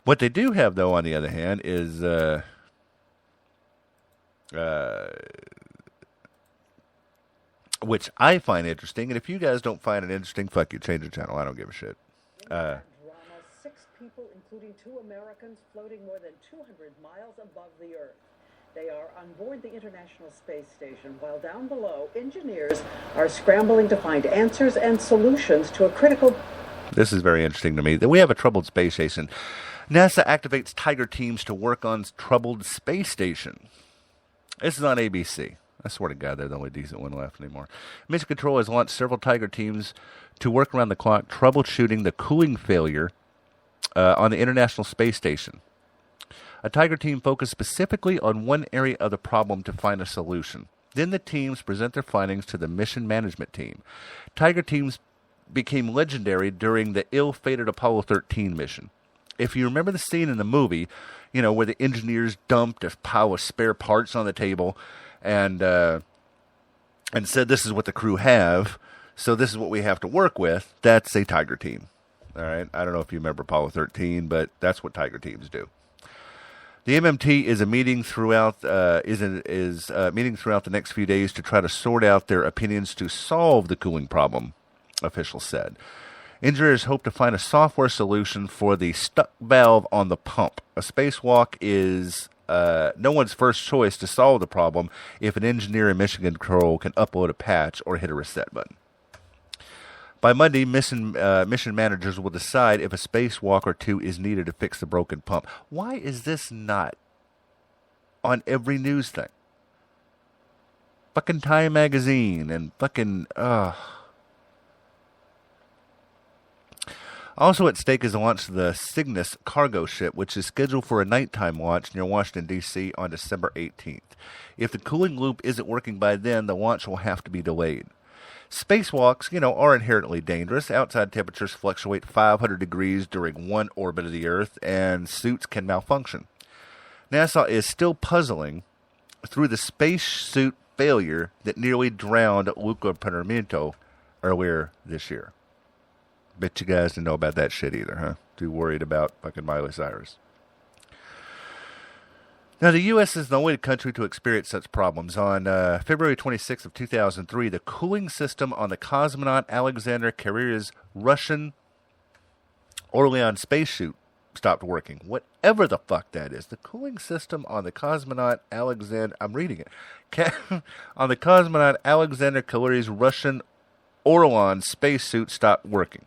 What they do have, though, on the other hand, is which I find interesting. And if you guys don't find it interesting, fuck you. Change the channel. I don't give a shit. Drama, 6 people, including 2 Americans, floating more than 200 miles above the Earth. They are on board the International Space Station, while down below, engineers are scrambling to find answers and solutions to a critical... This is very interesting to me. That we have a troubled space station. NASA activates Tiger teams to work on troubled space station. This is on ABC. I swear to God, they're the only decent one left anymore. Mission Control has launched several Tiger teams to work around the clock troubleshooting the cooling failure on the International Space Station. A Tiger team focused specifically on one area of the problem to find a solution. Then the teams present their findings to the mission management team. Tiger teams became legendary during the ill-fated Apollo 13 mission. If you remember the scene in the movie, where the engineers dumped a pile of spare parts on the table and said, this is what the crew have, so this is what we have to work with, that's a Tiger team. All right? I don't know if you remember Apollo 13, but that's what Tiger teams do. The MMT is meeting throughout the next few days to try to sort out their opinions to solve the cooling problem, officials said. Engineers hope to find a software solution for the stuck valve on the pump. A spacewalk is no one's first choice to solve the problem if an engineer in Mission Control can upload a patch or hit a reset button. By Monday, mission managers will decide if a spacewalk or 2 is needed to fix the broken pump. Why is this not on every news thing? Fucking Time Magazine and fucking... Also at stake is the launch of the Cygnus cargo ship, which is scheduled for a nighttime launch near Washington, D.C. on December 18th. If the cooling loop isn't working by then, the launch will have to be delayed. Spacewalks, are inherently dangerous. Outside temperatures fluctuate 500 degrees during one orbit of the Earth, and suits can malfunction. NASA is still puzzling through the spacesuit failure that nearly drowned Luca Permento earlier this year. Bet you guys didn't know about that shit either, huh? Too worried about fucking Miley Cyrus. Now, the U.S. is the only country to experience such problems. On February 26th of 2003, the cooling system on the cosmonaut Alexander Kerry's Russian Orlean spacesuit stopped working. Whatever the fuck that is. The cooling system on the cosmonaut Alexander... I'm reading it. On the cosmonaut Alexander Kerry's Russian Orlean spacesuit stopped working,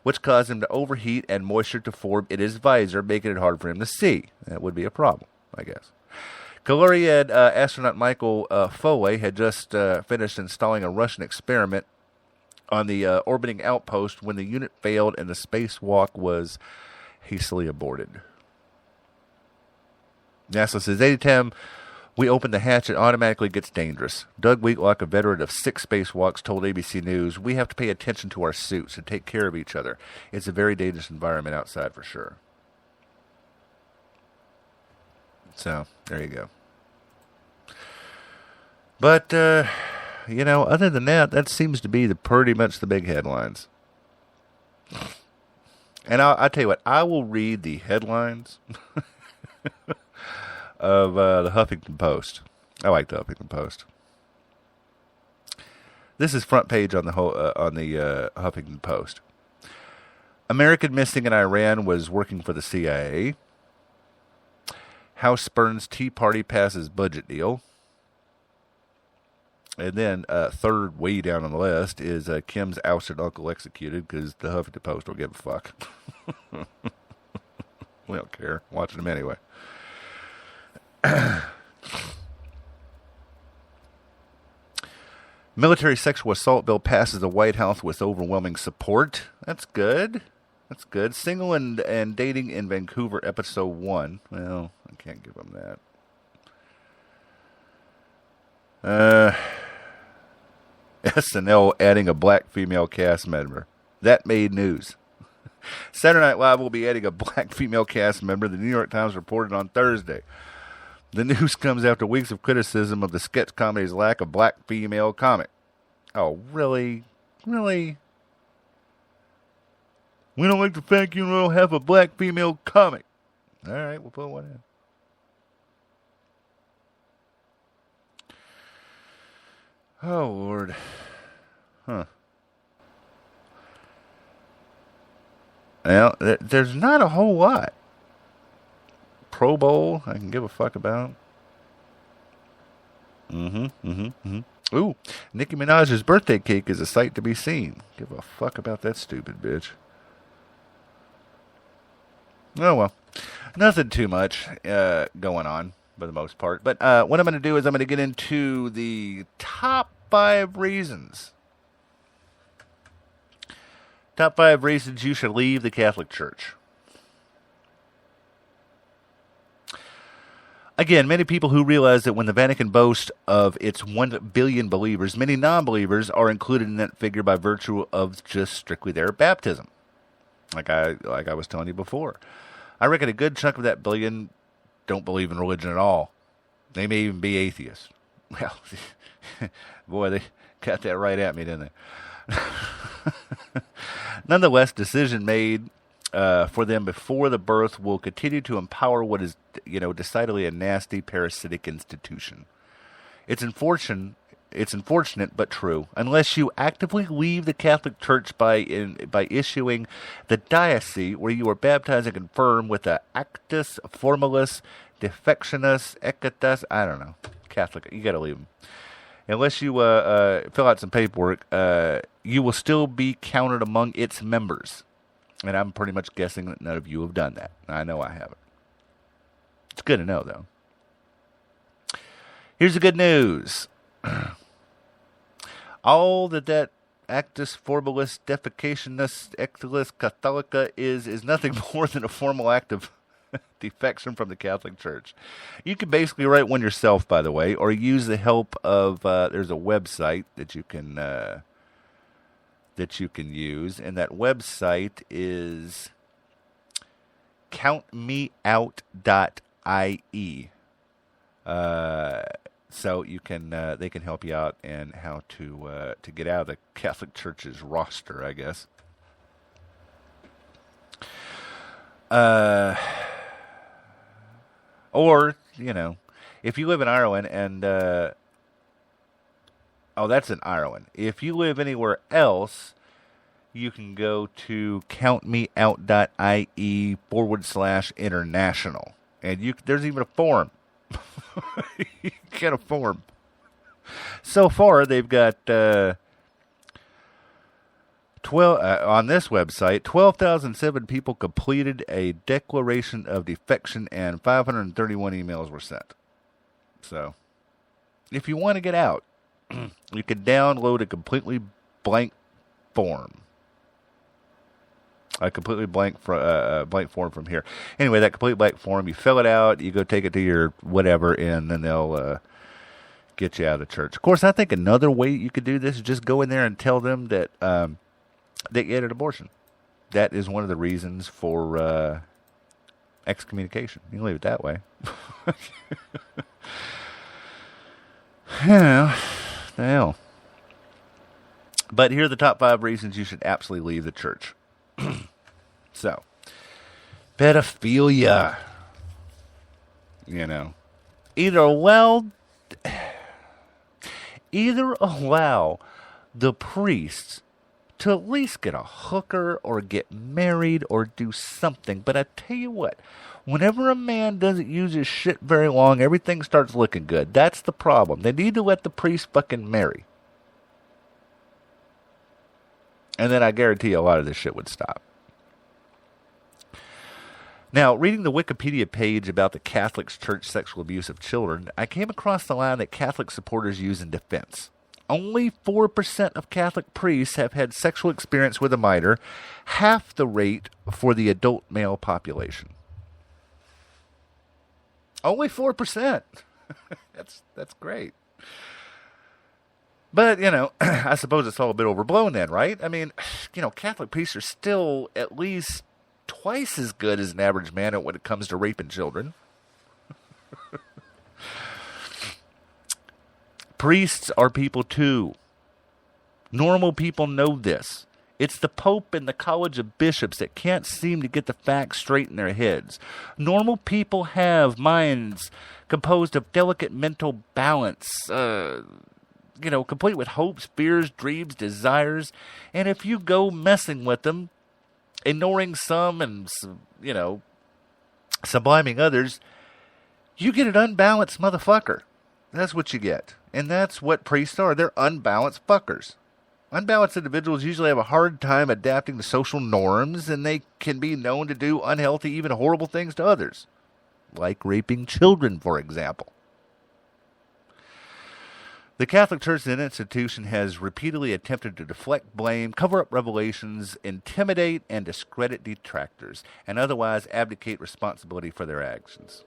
which caused him to overheat and moisture to form in his visor, making it hard for him to see. That would be a problem, I guess. Kaluri and astronaut Michael Foley had just finished installing a Russian experiment on the orbiting outpost when the unit failed and the spacewalk was hastily aborted. NASA says, anytime we open the hatch, it automatically gets dangerous. Doug Wheatlock, a veteran of 6 spacewalks, told ABC News, we have to pay attention to our suits and take care of each other. It's a very dangerous environment outside for sure. So, there you go. But, other than that, that seems to be pretty much the big headlines. And I'll tell you what, I will read the headlines of the Huffington Post. I like the Huffington Post. This is front page on the Huffington Post. American missing in Iran was working for the CIA. House spurns Tea Party passes budget deal. And then third, way down on the list, is Kim's ousted uncle executed because the Huffington Post don't give a fuck. We don't care. Watching them anyway. Military sexual assault bill passes the White House with overwhelming support. That's good. That's good. Single and dating in Vancouver, episode 1. Well, I can't give them that. SNL adding a black female cast member. That made news. Saturday Night Live will be adding a black female cast member, the New York Times reported on Thursday. The news comes after weeks of criticism of the sketch comedy's lack of black female comic. Oh, really? Really? We don't like the fact you don't have a black female comic. All right, we'll put one in. Oh, Lord. Huh. Well, there's not a whole lot. Pro Bowl, I can give a fuck about. Ooh, Nicki Minaj's birthday cake is a sight to be seen. Give a fuck about that stupid bitch. Oh, well. Nothing too much going on, for the most part. But what I'm going to do is I'm going to get into the top 5 reasons. Top 5 reasons you should leave the Catholic Church. Again, many people who realize that when the Vatican boasts of its 1 billion believers, many non-believers are included in that figure by virtue of just strictly their baptism. Like I was telling you before. I reckon a good chunk of that billion don't believe in religion at all. They may even be atheists. Well, boy, they got that right at me, didn't they? Nonetheless, decision made for them before the birth will continue to empower what is, decidedly a nasty parasitic institution. It's unfortunate, but true. Unless you actively leave the Catholic Church by issuing the diocese where you are baptized and confirmed with the actus formalis defectionis equitas, I don't know, Catholic, you got to leave them. Unless you fill out some paperwork, you will still be counted among its members. And I'm pretty much guessing that none of you have done that. I know I haven't. It's good to know, though. Here's the good news. All that actus formalis defecationis equitas catholica is nothing more than a formal act of defection from the Catholic Church. You can basically write one yourself, by the way, or use the help of there's a website that you can use, and that website is countmeout.ie. So you can they can help you out in how to get out of the Catholic Church's roster, I guess. Or, if you live in Ireland and that's in Ireland. If you live anywhere else, you can go to countmeout.ie/international. And there's even a form. You get a form. So far, they've got 12 on this website. 12,007 people completed a declaration of defection, and 531 emails were sent. So, if you want to get out, you can download a completely blank form. A completely blank form from here. Anyway, that complete blank form, you fill it out, you go take it to your whatever, and then they'll get you out of the church. Of course, I think another way you could do this is just go in there and tell them that they get an abortion. That is one of the reasons for excommunication. You can leave it that way. The hell. But here are the top 5 reasons you should absolutely leave the church. So, pedophilia. Either allow the priests to at least get a hooker or get married or do something. But I tell you what, whenever a man doesn't use his shit very long, everything starts looking good. That's the problem. They need to let the priest fucking marry. And then I guarantee you a lot of this shit would stop. Now, reading the Wikipedia page about the Catholic Church sexual abuse of children, I came across the line that Catholic supporters use in defense. Only 4% of Catholic priests have had sexual experience with a minor, half the rate for the adult male population. Only 4%. That's great. But, I suppose it's all a bit overblown then, right? I mean, Catholic priests are still at least twice as good as an average man when it comes to raping children. Priests are people too. Normal people know this. It's the Pope and the College of Bishops that can't seem to get the facts straight in their heads. Normal people have minds composed of delicate mental balance, complete with hopes, fears, dreams, desires. And if you go messing with them, ignoring some and, subliming others, you get an unbalanced motherfucker. That's what you get. And that's what priests are. They're unbalanced fuckers. Unbalanced individuals usually have a hard time adapting to social norms, and they can be known to do unhealthy, even horrible things to others. Like raping children, for example. The Catholic Church as an institution has repeatedly attempted to deflect blame, cover up revelations, intimidate and discredit detractors, and otherwise abdicate responsibility for their actions.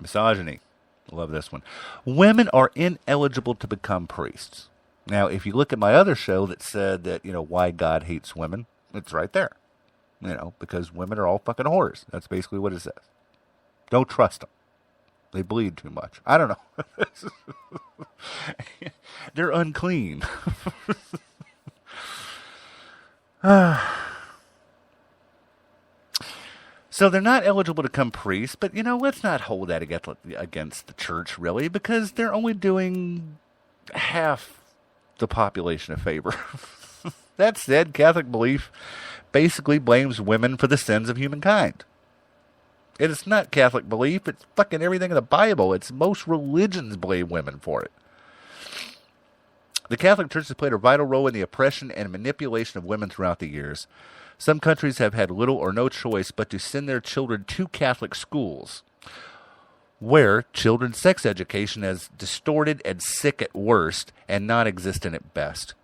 Misogyny. Love this one. Women are ineligible to become priests. Now, if you look at my other show that said that, why God hates women, it's right there. Because women are all fucking whores. That's basically what it says. Don't trust them. They bleed too much. I don't know. They're unclean. So they're not eligible to become priests, but, let's not hold that against the church, really, because they're only doing half the population a favor. That said, Catholic belief basically blames women for the sins of humankind. And it's not Catholic belief, it's fucking everything in the Bible. It's most religions blame women for it. The Catholic Church has played a vital role in the oppression and manipulation of women throughout the years. Some countries have had little or no choice but to send their children to Catholic schools, where children's sex education is distorted and sick at worst and non-existent at best.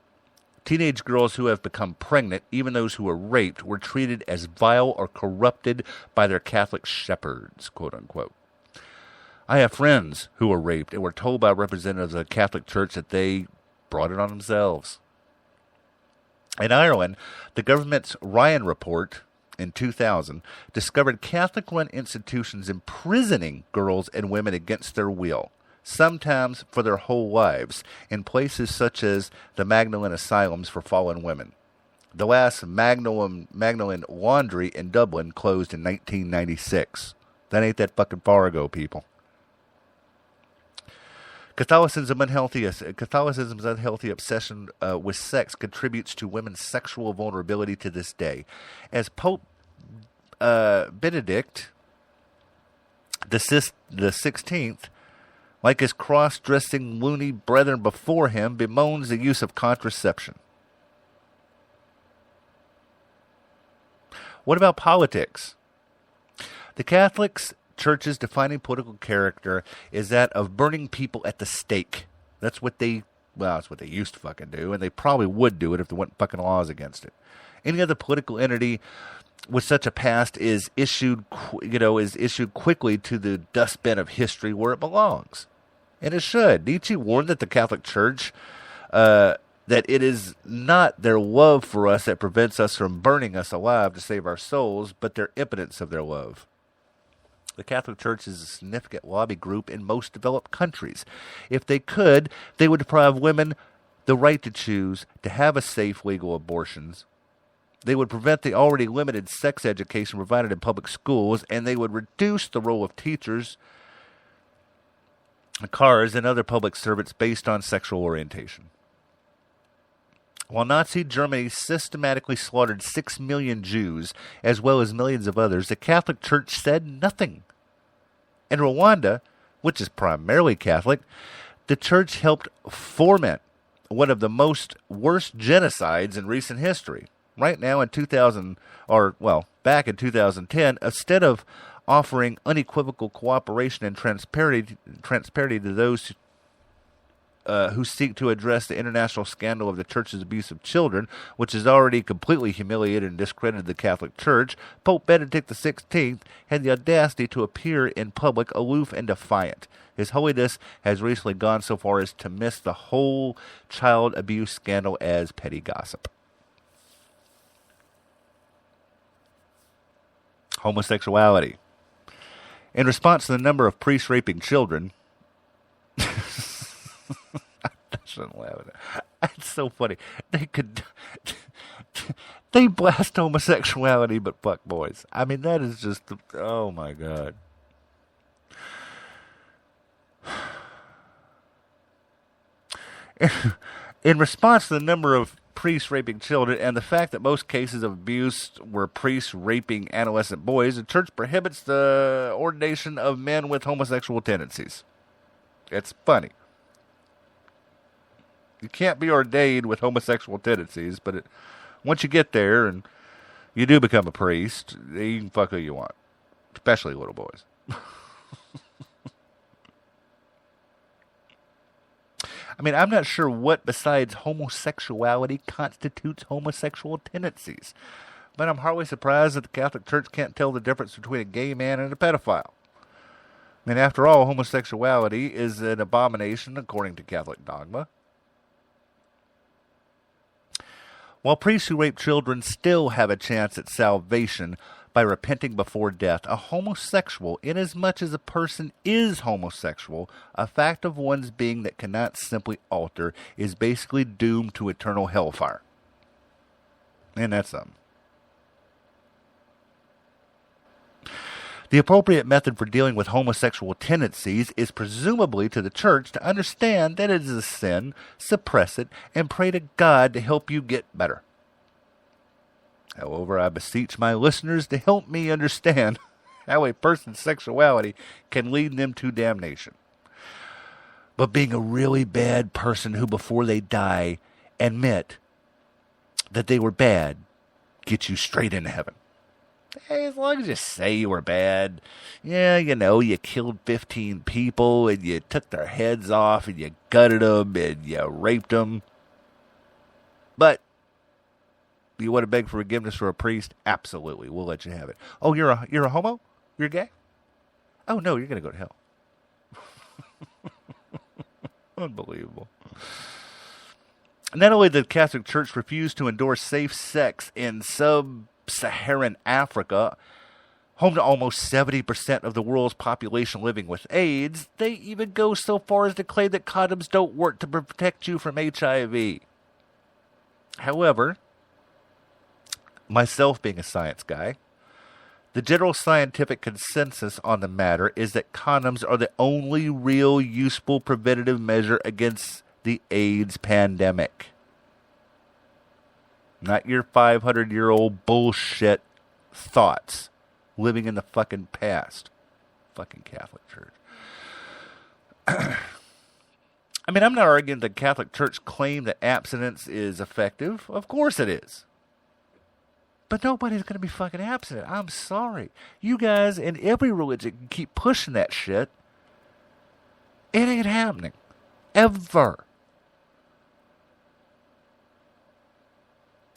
Teenage girls who have become pregnant, even those who were raped, were treated as vile or corrupted by their Catholic shepherds, quote unquote. I have friends who were raped and were told by representatives of the Catholic Church that they brought it on themselves. In Ireland, the government's Ryan report in 2000 discovered Catholic-run institutions imprisoning girls and women against their will, sometimes for their whole lives, in places such as the Magdalen Asylums for Fallen Women. The last Magdalen Laundry in Dublin closed in 1996. That ain't that fucking far ago, people. Catholicism's unhealthy obsession with sex contributes to women's sexual vulnerability to this day. As Pope Benedict the 16th, like his cross-dressing loony brethren before him, bemoans the use of contraception. What about politics? The Catholics Church's defining political character is that of burning people at the stake. That's what they used to fucking do, and they probably would do it if there weren't fucking laws against it. Any other political entity with such a past is issued quickly to the dustbin of history where it belongs. And it should. Nietzsche warned that the Catholic Church, that it is not their love for us that prevents us from burning us alive to save our souls, but their impotence of their love. The Catholic Church is a significant lobby group in most developed countries. If they could, they would deprive women the right to choose to have a safe, legal abortions. They would prevent the already limited sex education provided in public schools, and they would reduce the role of teachers, cars, and other public servants based on sexual orientation. While Nazi Germany systematically slaughtered 6 million Jews, as well as millions of others, the Catholic Church said nothing. In Rwanda, which is primarily Catholic, the Church helped foment one of the worst genocides in recent history. Right now in back in 2010, instead of offering unequivocal cooperation and transparency to those who seek to address the international scandal of the Church's abuse of children, which has already completely humiliated and discredited the Catholic Church, Pope Benedict XVI had the audacity to appear in public aloof and defiant. His Holiness has recently gone so far as to miss the whole child abuse scandal as petty gossip. Homosexuality. In response to the number of priests raping children, I shouldn't laugh at it. It's so funny. They blast homosexuality but fuck boys. I mean, that is just, oh my God. In response to the number of priests raping children and the fact that most cases of abuse were priests raping adolescent boys, the Church prohibits the ordination of men with homosexual tendencies. It's funny. You can't be ordained with homosexual tendencies, but once you get there and you do become a priest, you can fuck who you want, especially little boys. I mean, I'm not sure what besides homosexuality constitutes homosexual tendencies, but I'm hardly surprised that the Catholic Church can't tell the difference between a gay man and a pedophile. I mean, after all, homosexuality is an abomination according to Catholic dogma. While priests who rape children still have a chance at salvation by repenting before death, a homosexual, inasmuch as a person is homosexual, a fact of one's being that cannot simply alter, is basically doomed to eternal hellfire. And that's something. The appropriate method for dealing with homosexual tendencies is presumably to the Church to understand that it is a sin, suppress it, and pray to God to help you get better. However, I beseech my listeners to help me understand how a person's sexuality can lead them to damnation. But being a really bad person who before they die admit that they were bad gets you straight into heaven. Hey, as long as you say you were bad, yeah, you know, you killed 15 people and you took their heads off and you gutted them and you raped them. But you want to beg for forgiveness for a priest? Absolutely, we'll let you have it. Oh, you're a homo? You're gay? Oh no, you're going to go to hell. Unbelievable. Not only did the Catholic Church refuse to endorse safe sex in Sub-Saharan Africa, home to almost 70% of the world's population living with AIDS, they even go so far as to claim that condoms don't work to protect you from HIV. However, myself being a science guy, the general scientific consensus on the matter is that condoms are the only real useful preventative measure against the AIDS pandemic. Not your 500-year-old bullshit thoughts living in the fucking past. Fucking Catholic Church. I mean, I'm not arguing the Catholic Church claim that abstinence is effective. Of course it is. But nobody's going to be fucking abstinent. I'm sorry. You guys in every religion keep pushing that shit. It ain't happening. Ever.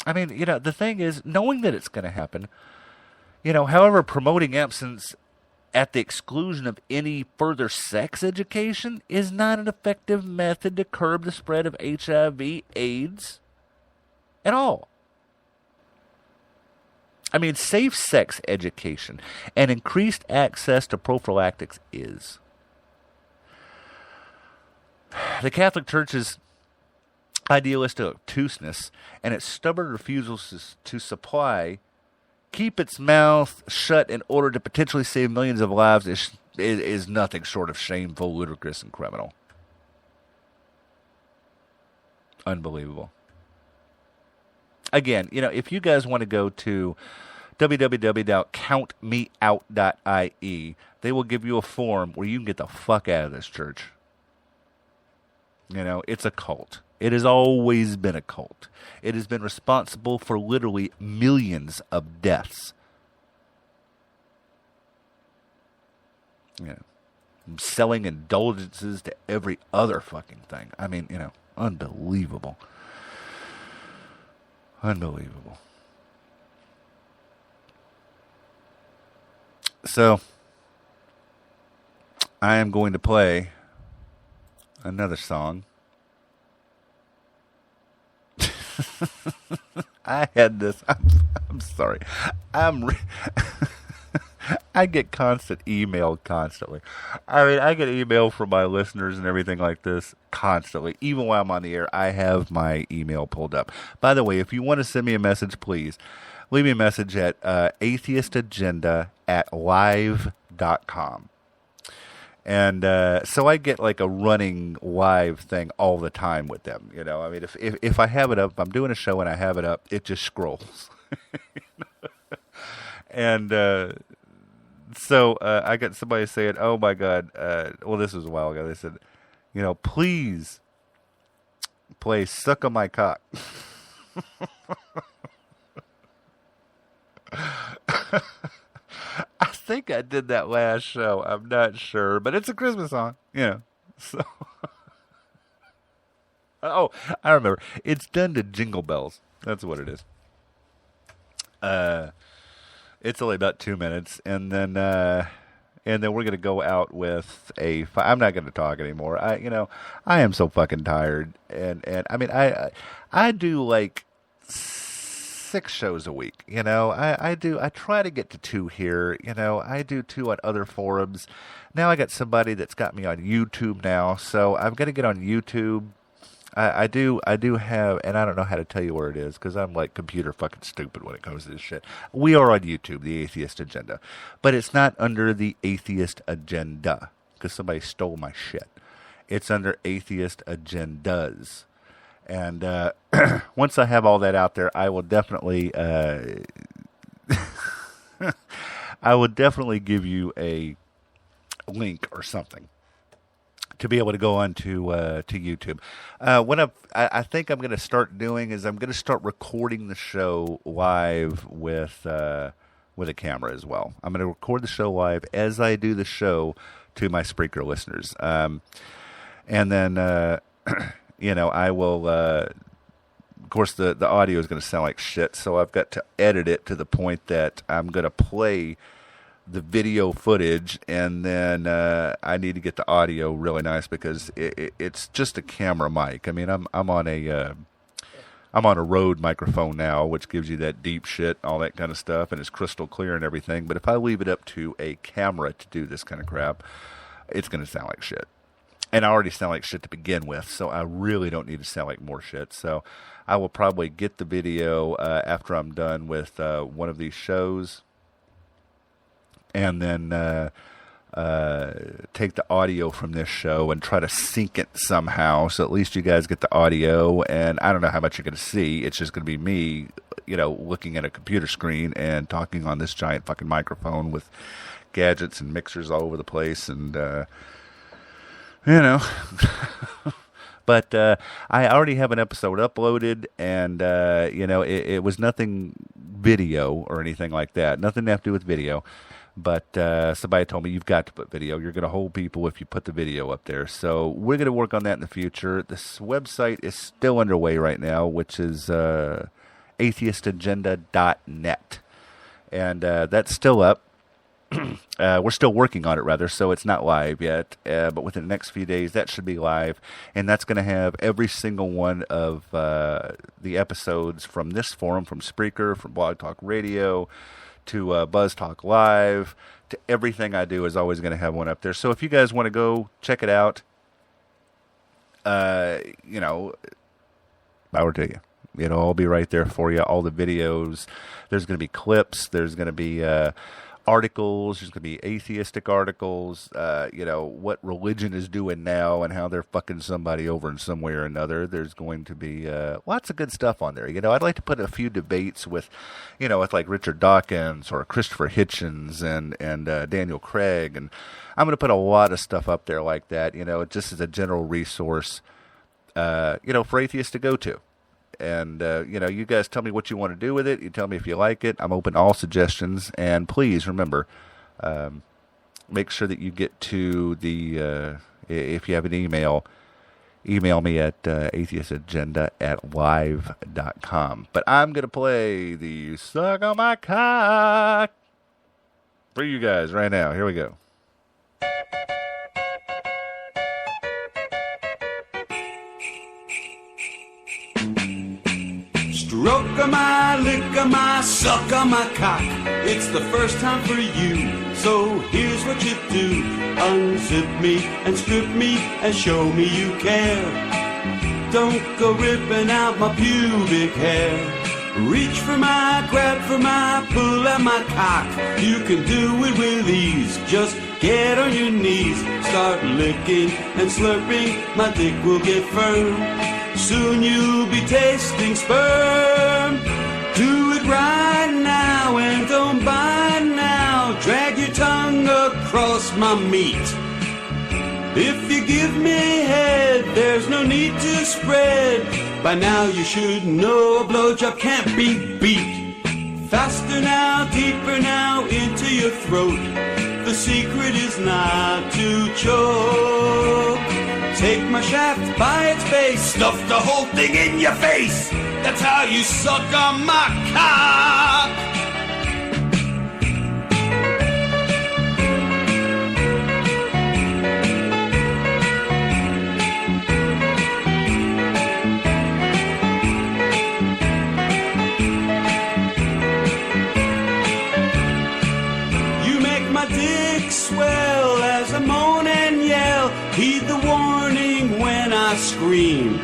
I mean, you know, the thing is, knowing that it's going to happen, you know, however, promoting abstinence at the exclusion of any further sex education is not an effective method to curb the spread of HIV, AIDS, at all. I mean, safe sex education and increased access to prophylactics is. The Catholic Church's idealistic obtuseness and its stubborn refusals to supply, keep its mouth shut in order to potentially save millions of lives is nothing short of shameful, ludicrous, and criminal. Unbelievable. again, if you guys want to go to www.countmeout.ie, they will give you a form where you can get the fuck out of this church. It's a cult. It has always been a cult. It has been responsible for literally millions of deaths. Selling indulgences to every other fucking thing. I mean, unbelievable. Unbelievable. So, I am going to play another song. I had this. I'm sorry. I get constant email constantly. I mean, I get email from my listeners and everything like this constantly. Even while I'm on the air, I have my email pulled up. By the way, if you want to send me a message, please leave me a message at atheistagenda@live.com. And so I get like a running live thing all the time with them. I mean, if I have it up, if I'm doing a show and I have it up, it just scrolls. And so I got somebody saying, oh my God, well, this was a while ago. They said, please play Suck on My Cock. I think I did that last show. I'm not sure, but it's a Christmas song. So. Oh, I remember. It's done to Jingle Bells. That's what it is. It's only about 2 minutes, and then we're gonna go out with I'm not gonna talk anymore. I am so fucking tired, and I mean I do like 6 shows a week. I try to get to 2 here. I do 2 on other forums. Now I got somebody that's got me on YouTube now, so I've got to get on YouTube. I do have, and I don't know how to tell you where it is because I'm like computer fucking stupid when it comes to this shit. We are on YouTube, the Atheist Agenda, but it's not under the Atheist Agenda because somebody stole my shit. It's under Atheist Agendas, and once I have all that out there, I will definitely, give you a link or something to be able to go on to YouTube. What I think I'm going to start doing is I'm going to start recording the show live with a camera as well. I'm going to record the show live as I do the show to my Spreaker listeners. And then, I will, of course, the audio is going to sound like shit, so I've got to edit it to the point that I'm going to play the video footage, and then I need to get the audio really nice because it's just a camera mic. I mean, I'm on a Rode microphone now, which gives you that deep shit, all that kind of stuff, and it's crystal clear and everything. But if I leave it up to a camera to do this kind of crap, it's going to sound like shit. And I already sound like shit to begin with, so I really don't need to sound like more shit. So I will probably get the video after I'm done with one of these shows, and then take the audio from this show and try to sync it somehow, so at least you guys get the audio. And I don't know how much you're going to see. It's just going to be me, looking at a computer screen and talking on this giant fucking microphone with gadgets and mixers all over the place, and But I already have an episode uploaded, and it was nothing video or anything like that. Nothing to have to do with video. But somebody told me, you've got to put video. You're going to hold people if you put the video up there. So we're going to work on that in the future. This website is still underway right now, which is atheistagenda.net. And that's still up. We're still working on it, rather, so it's not live yet. But within the next few days, that should be live. And that's going to have every single one of the episodes from this forum, from Spreaker, from Blog Talk Radio, to Buzz Talk Live, to everything I do is always going to have one up there. So if you guys want to go check it out, power to you. It'll all be right there for you. All the videos. There's going to be clips. There's going to be articles. There's going to be atheistic articles. What religion is doing now and how they're fucking somebody over in some way or another. There's going to be lots of good stuff on there. I'd like to put a few debates with, with like Richard Dawkins or Christopher Hitchens and Daniel Craig. And I'm going to put a lot of stuff up there like that, just as a general resource, for atheists to go to. And, you guys tell me what you want to do with it. You tell me if you like it. I'm open to all suggestions. And please remember, make sure that you get to the, if you have an email me at atheistagenda@live.com. But I'm going to play the Suck on My Cock for you guys right now. Here we go. Stroke on my, lick on my, suck on my cock. It's the first time for you, so here's what you do. Unzip me and strip me and show me you care. Don't go ripping out my pubic hair. Reach for my, grab for my, pull at my cock. You can do it with ease, just get on your knees. Start licking and slurping, my dick will get firm. Soon you'll be tasting sperm. Do it right now and don't bite now. Drag your tongue across my meat. If you give me head, there's no need to spread. By now you should know a blowjob can't be beat. Faster now, deeper now, into your throat. The secret is not to choke. Take my shaft by its base, stuff the whole thing in your face. That's how you suck on my cock. You make my dick swell as I moan and yell. Heed the warning when I scream.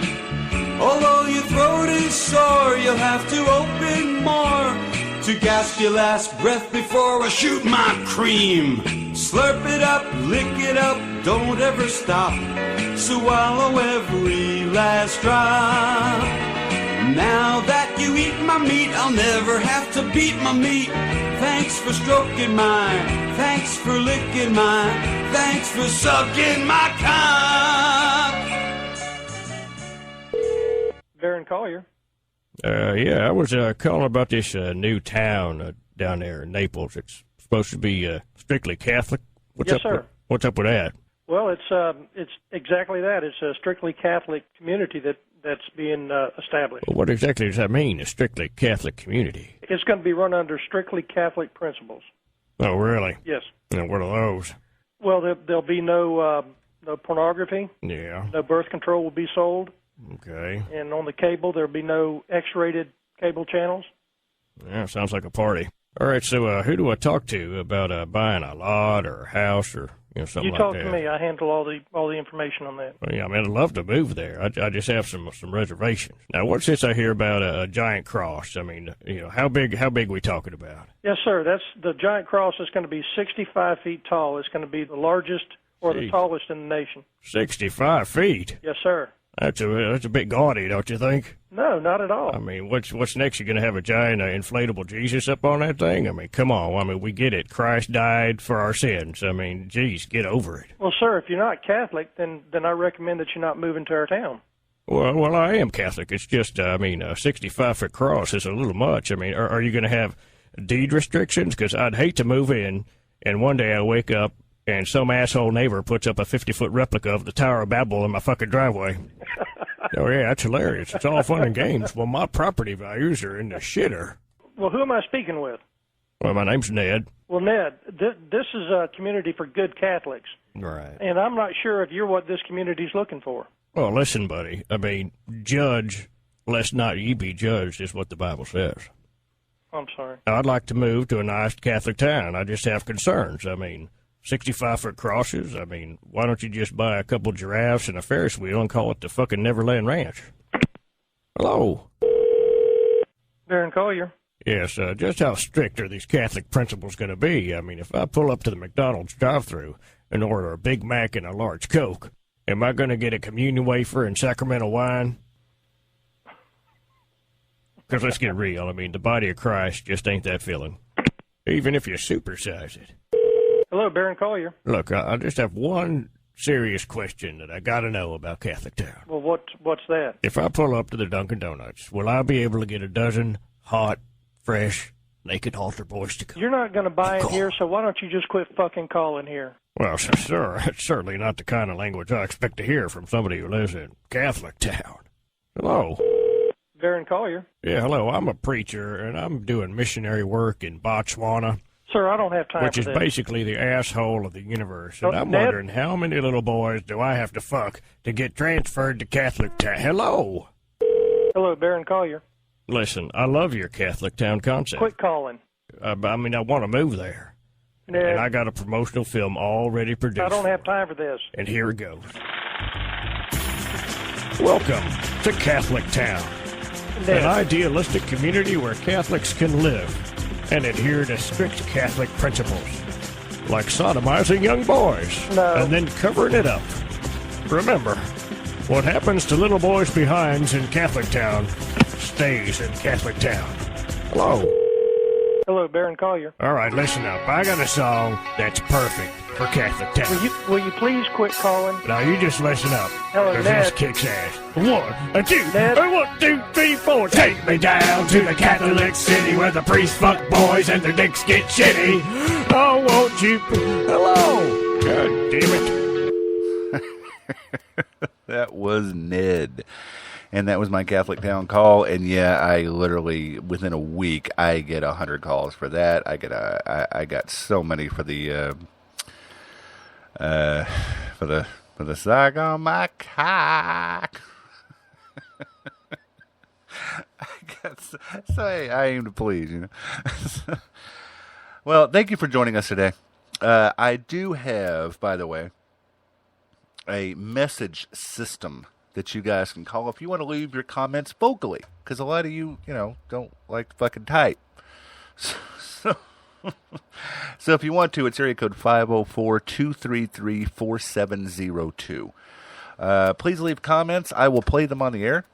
Although your throat is sore, you'll have to open more to gasp your last breath before I shoot my cream. Slurp it up, lick it up, don't ever stop. Swallow every last drop. Now that you eat my meat, I'll never have to beat my meat. Thanks for stroking mine, thanks for licking mine, thanks for sucking my cock. Darren Collier. Yeah, I was calling about this new town down there in Naples. It's supposed to be strictly Catholic. Yes, sir. What's up with that? Well, it's exactly that. It's a strictly Catholic community that's being established. Well, what exactly does that mean, a strictly Catholic community? It's going to be run under strictly Catholic principles. Oh, really? Yes. And what are those? Well, there'll be no pornography. Yeah. No birth control will be sold. Okay. And on the cable, there'll be no X-rated cable channels. Yeah, sounds like a party. All right, so who do I talk to about buying a lot or a house or something like that? You talk to me. I handle all the information on that. Well, yeah, I mean, I'd love to move there. I just have some reservations. Now, what's this I hear about a giant cross? I mean, how big we talking about? Yes, sir. That's the giant cross is going to be 65 feet tall. It's going to be the largest or the tallest in the nation. 65 feet? Yes, sir. That's a bit gaudy, don't you think? No, not at all. I mean, what's next? You're going to have a giant inflatable Jesus up on that thing? I mean, come on. I mean, we get it. Christ died for our sins. I mean, geez, get over it. Well, sir, if you're not Catholic, then I recommend that you're not moving to our town. Well, I am Catholic. It's just, a 65-foot cross is a little much. I mean, are you going to have deed restrictions? Because I'd hate to move in, and one day I wake up, and some asshole neighbor puts up a 50-foot replica of the Tower of Babel in my fucking driveway. Oh, yeah, that's hilarious. It's all fun and games. Well, my property values are in the shitter. Well, who am I speaking with? Well, my name's Ned. Well, Ned, this is a community for good Catholics. Right. And I'm not sure if you're what this community's looking for. Well, listen, buddy. I mean, judge, lest not ye be judged, is what the Bible says. I'm sorry. Now, I'd like to move to a nice Catholic town. I just have concerns. I mean, 65-foot crosses. I mean, why don't you just buy a couple giraffes and a Ferris wheel and call it the fucking Neverland Ranch? Hello. Darren Collier. Yes, just how strict are these Catholic principles going to be? I mean, if I pull up to the McDonald's drive-thru and order a Big Mac and a large Coke, am I going to get a communion wafer and sacramental wine? Because let's get real. I mean, the body of Christ just ain't that filling, even if you supersize it. Hello, Baron Collier. Look, I just have one serious question that I got to know about Catholic Town. Well, what's that? If I pull up to the Dunkin' Donuts, will I be able to get a dozen hot, fresh, naked altar boys to come? You're not going to buy it here, so why don't you just quit fucking calling here? Well, sir, it's certainly not the kind of language I expect to hear from somebody who lives in Catholic Town. Hello. Baron Collier. Yeah, hello. I'm a preacher, and I'm doing missionary work in Botswana. Sir, I don't have time which for is this. Basically the asshole of the universe. And I'm Ned? wondering how many little boys do I have to fuck to get transferred to Catholic Town? Hello? Hello, Baron Collier. Listen, I love your Catholic Town concept. Quit calling. I mean, I want to move there. Ned, And I got a promotional film already produced. I don't have time for this. And here it goes. Welcome to Catholic Town, Ned, an idealistic community where Catholics can live and adhere to strict Catholic principles, like sodomizing young boys No. and then covering it up. Remember, what happens to little boys' behinds in Catholic Town stays in Catholic Town. Hello. Hello, Baron Collier. All right, listen up. I got a song that's perfect for Catholic Town. Will you please quit calling? Now you just listen up, Hello, because Ned. this kicks ass. 1, 2, Ned. 1, 2, 3, 4. Take me down to the Catholic city where the priests fuck boys and their dicks get shitty. Oh, won't you? Hello. God damn it. That was Ned. And that was my Catholic Town call. And yeah, I literally, within a week, I get 100 calls for that. I got so many for the sock on my cock. I aim to please, you know. Well, thank you for joining us today. I do have, by the way, a message system that you guys can call if you want to leave your comments vocally, because a lot of you, don't like to fucking type. So if you want to, it's area code 504-233-4702. Please leave comments. I will play them on the air.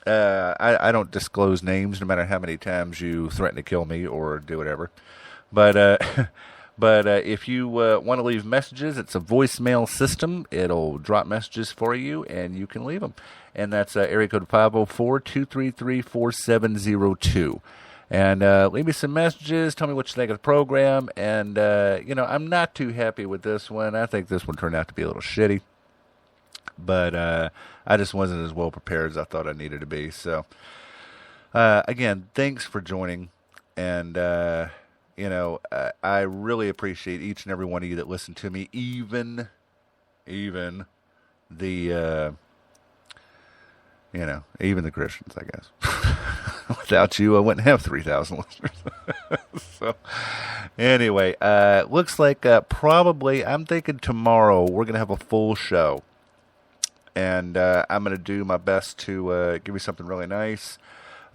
I don't disclose names no matter how many times you threaten to kill me or do whatever. But if you want to leave messages, it's a voicemail system. It'll drop messages for you, and you can leave them. And that's area code 504-233-4702. And leave me some messages. Tell me what you think of the program. And, I'm not too happy with this one. I think this one turned out to be a little shitty. But I just wasn't as well prepared as I thought I needed to be. So, again, thanks for joining. And, I really appreciate each and every one of you that listen to me, even the, even the Christians, I guess. Without you, I wouldn't have 3,000 listeners. So, anyway, looks like probably, I'm thinking tomorrow we're going to have a full show. And I'm going to do my best to give you something really nice.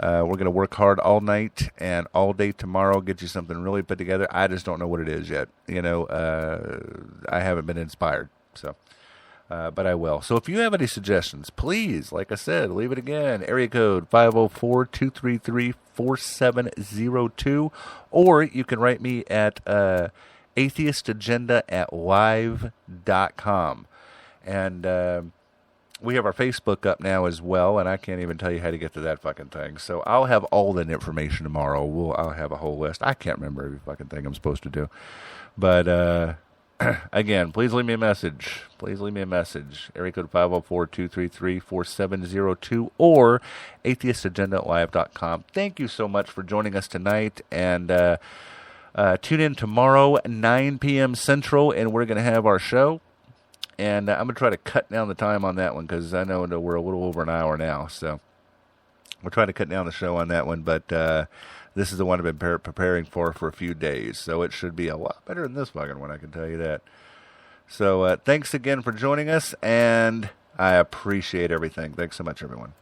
We're going to work hard all night and all day tomorrow, get you something really put together. I just don't know what it is yet. I haven't been inspired, so, but I will. So if you have any suggestions, please, like I said, leave it again. Area code 504-233-4702, or you can write me at atheistagenda@live.com. And we have our Facebook up now as well, and I can't even tell you how to get to that fucking thing. So I'll have all that information tomorrow. I'll have a whole list. I can't remember every fucking thing I'm supposed to do. But, again, please leave me a message. Area code 504-233-4702 or atheistagenda@live.com. Thank you so much for joining us tonight. And tune in tomorrow, 9 p.m. Central, and we're going to have our show. And I'm going to try to cut down the time on that one because I know that we're a little over an hour now. So we'll try to cut down the show on that one. But this is the one I've been preparing for a few days. So it should be a lot better than this fucking one, I can tell you that. So thanks again for joining us, and I appreciate everything. Thanks so much, everyone.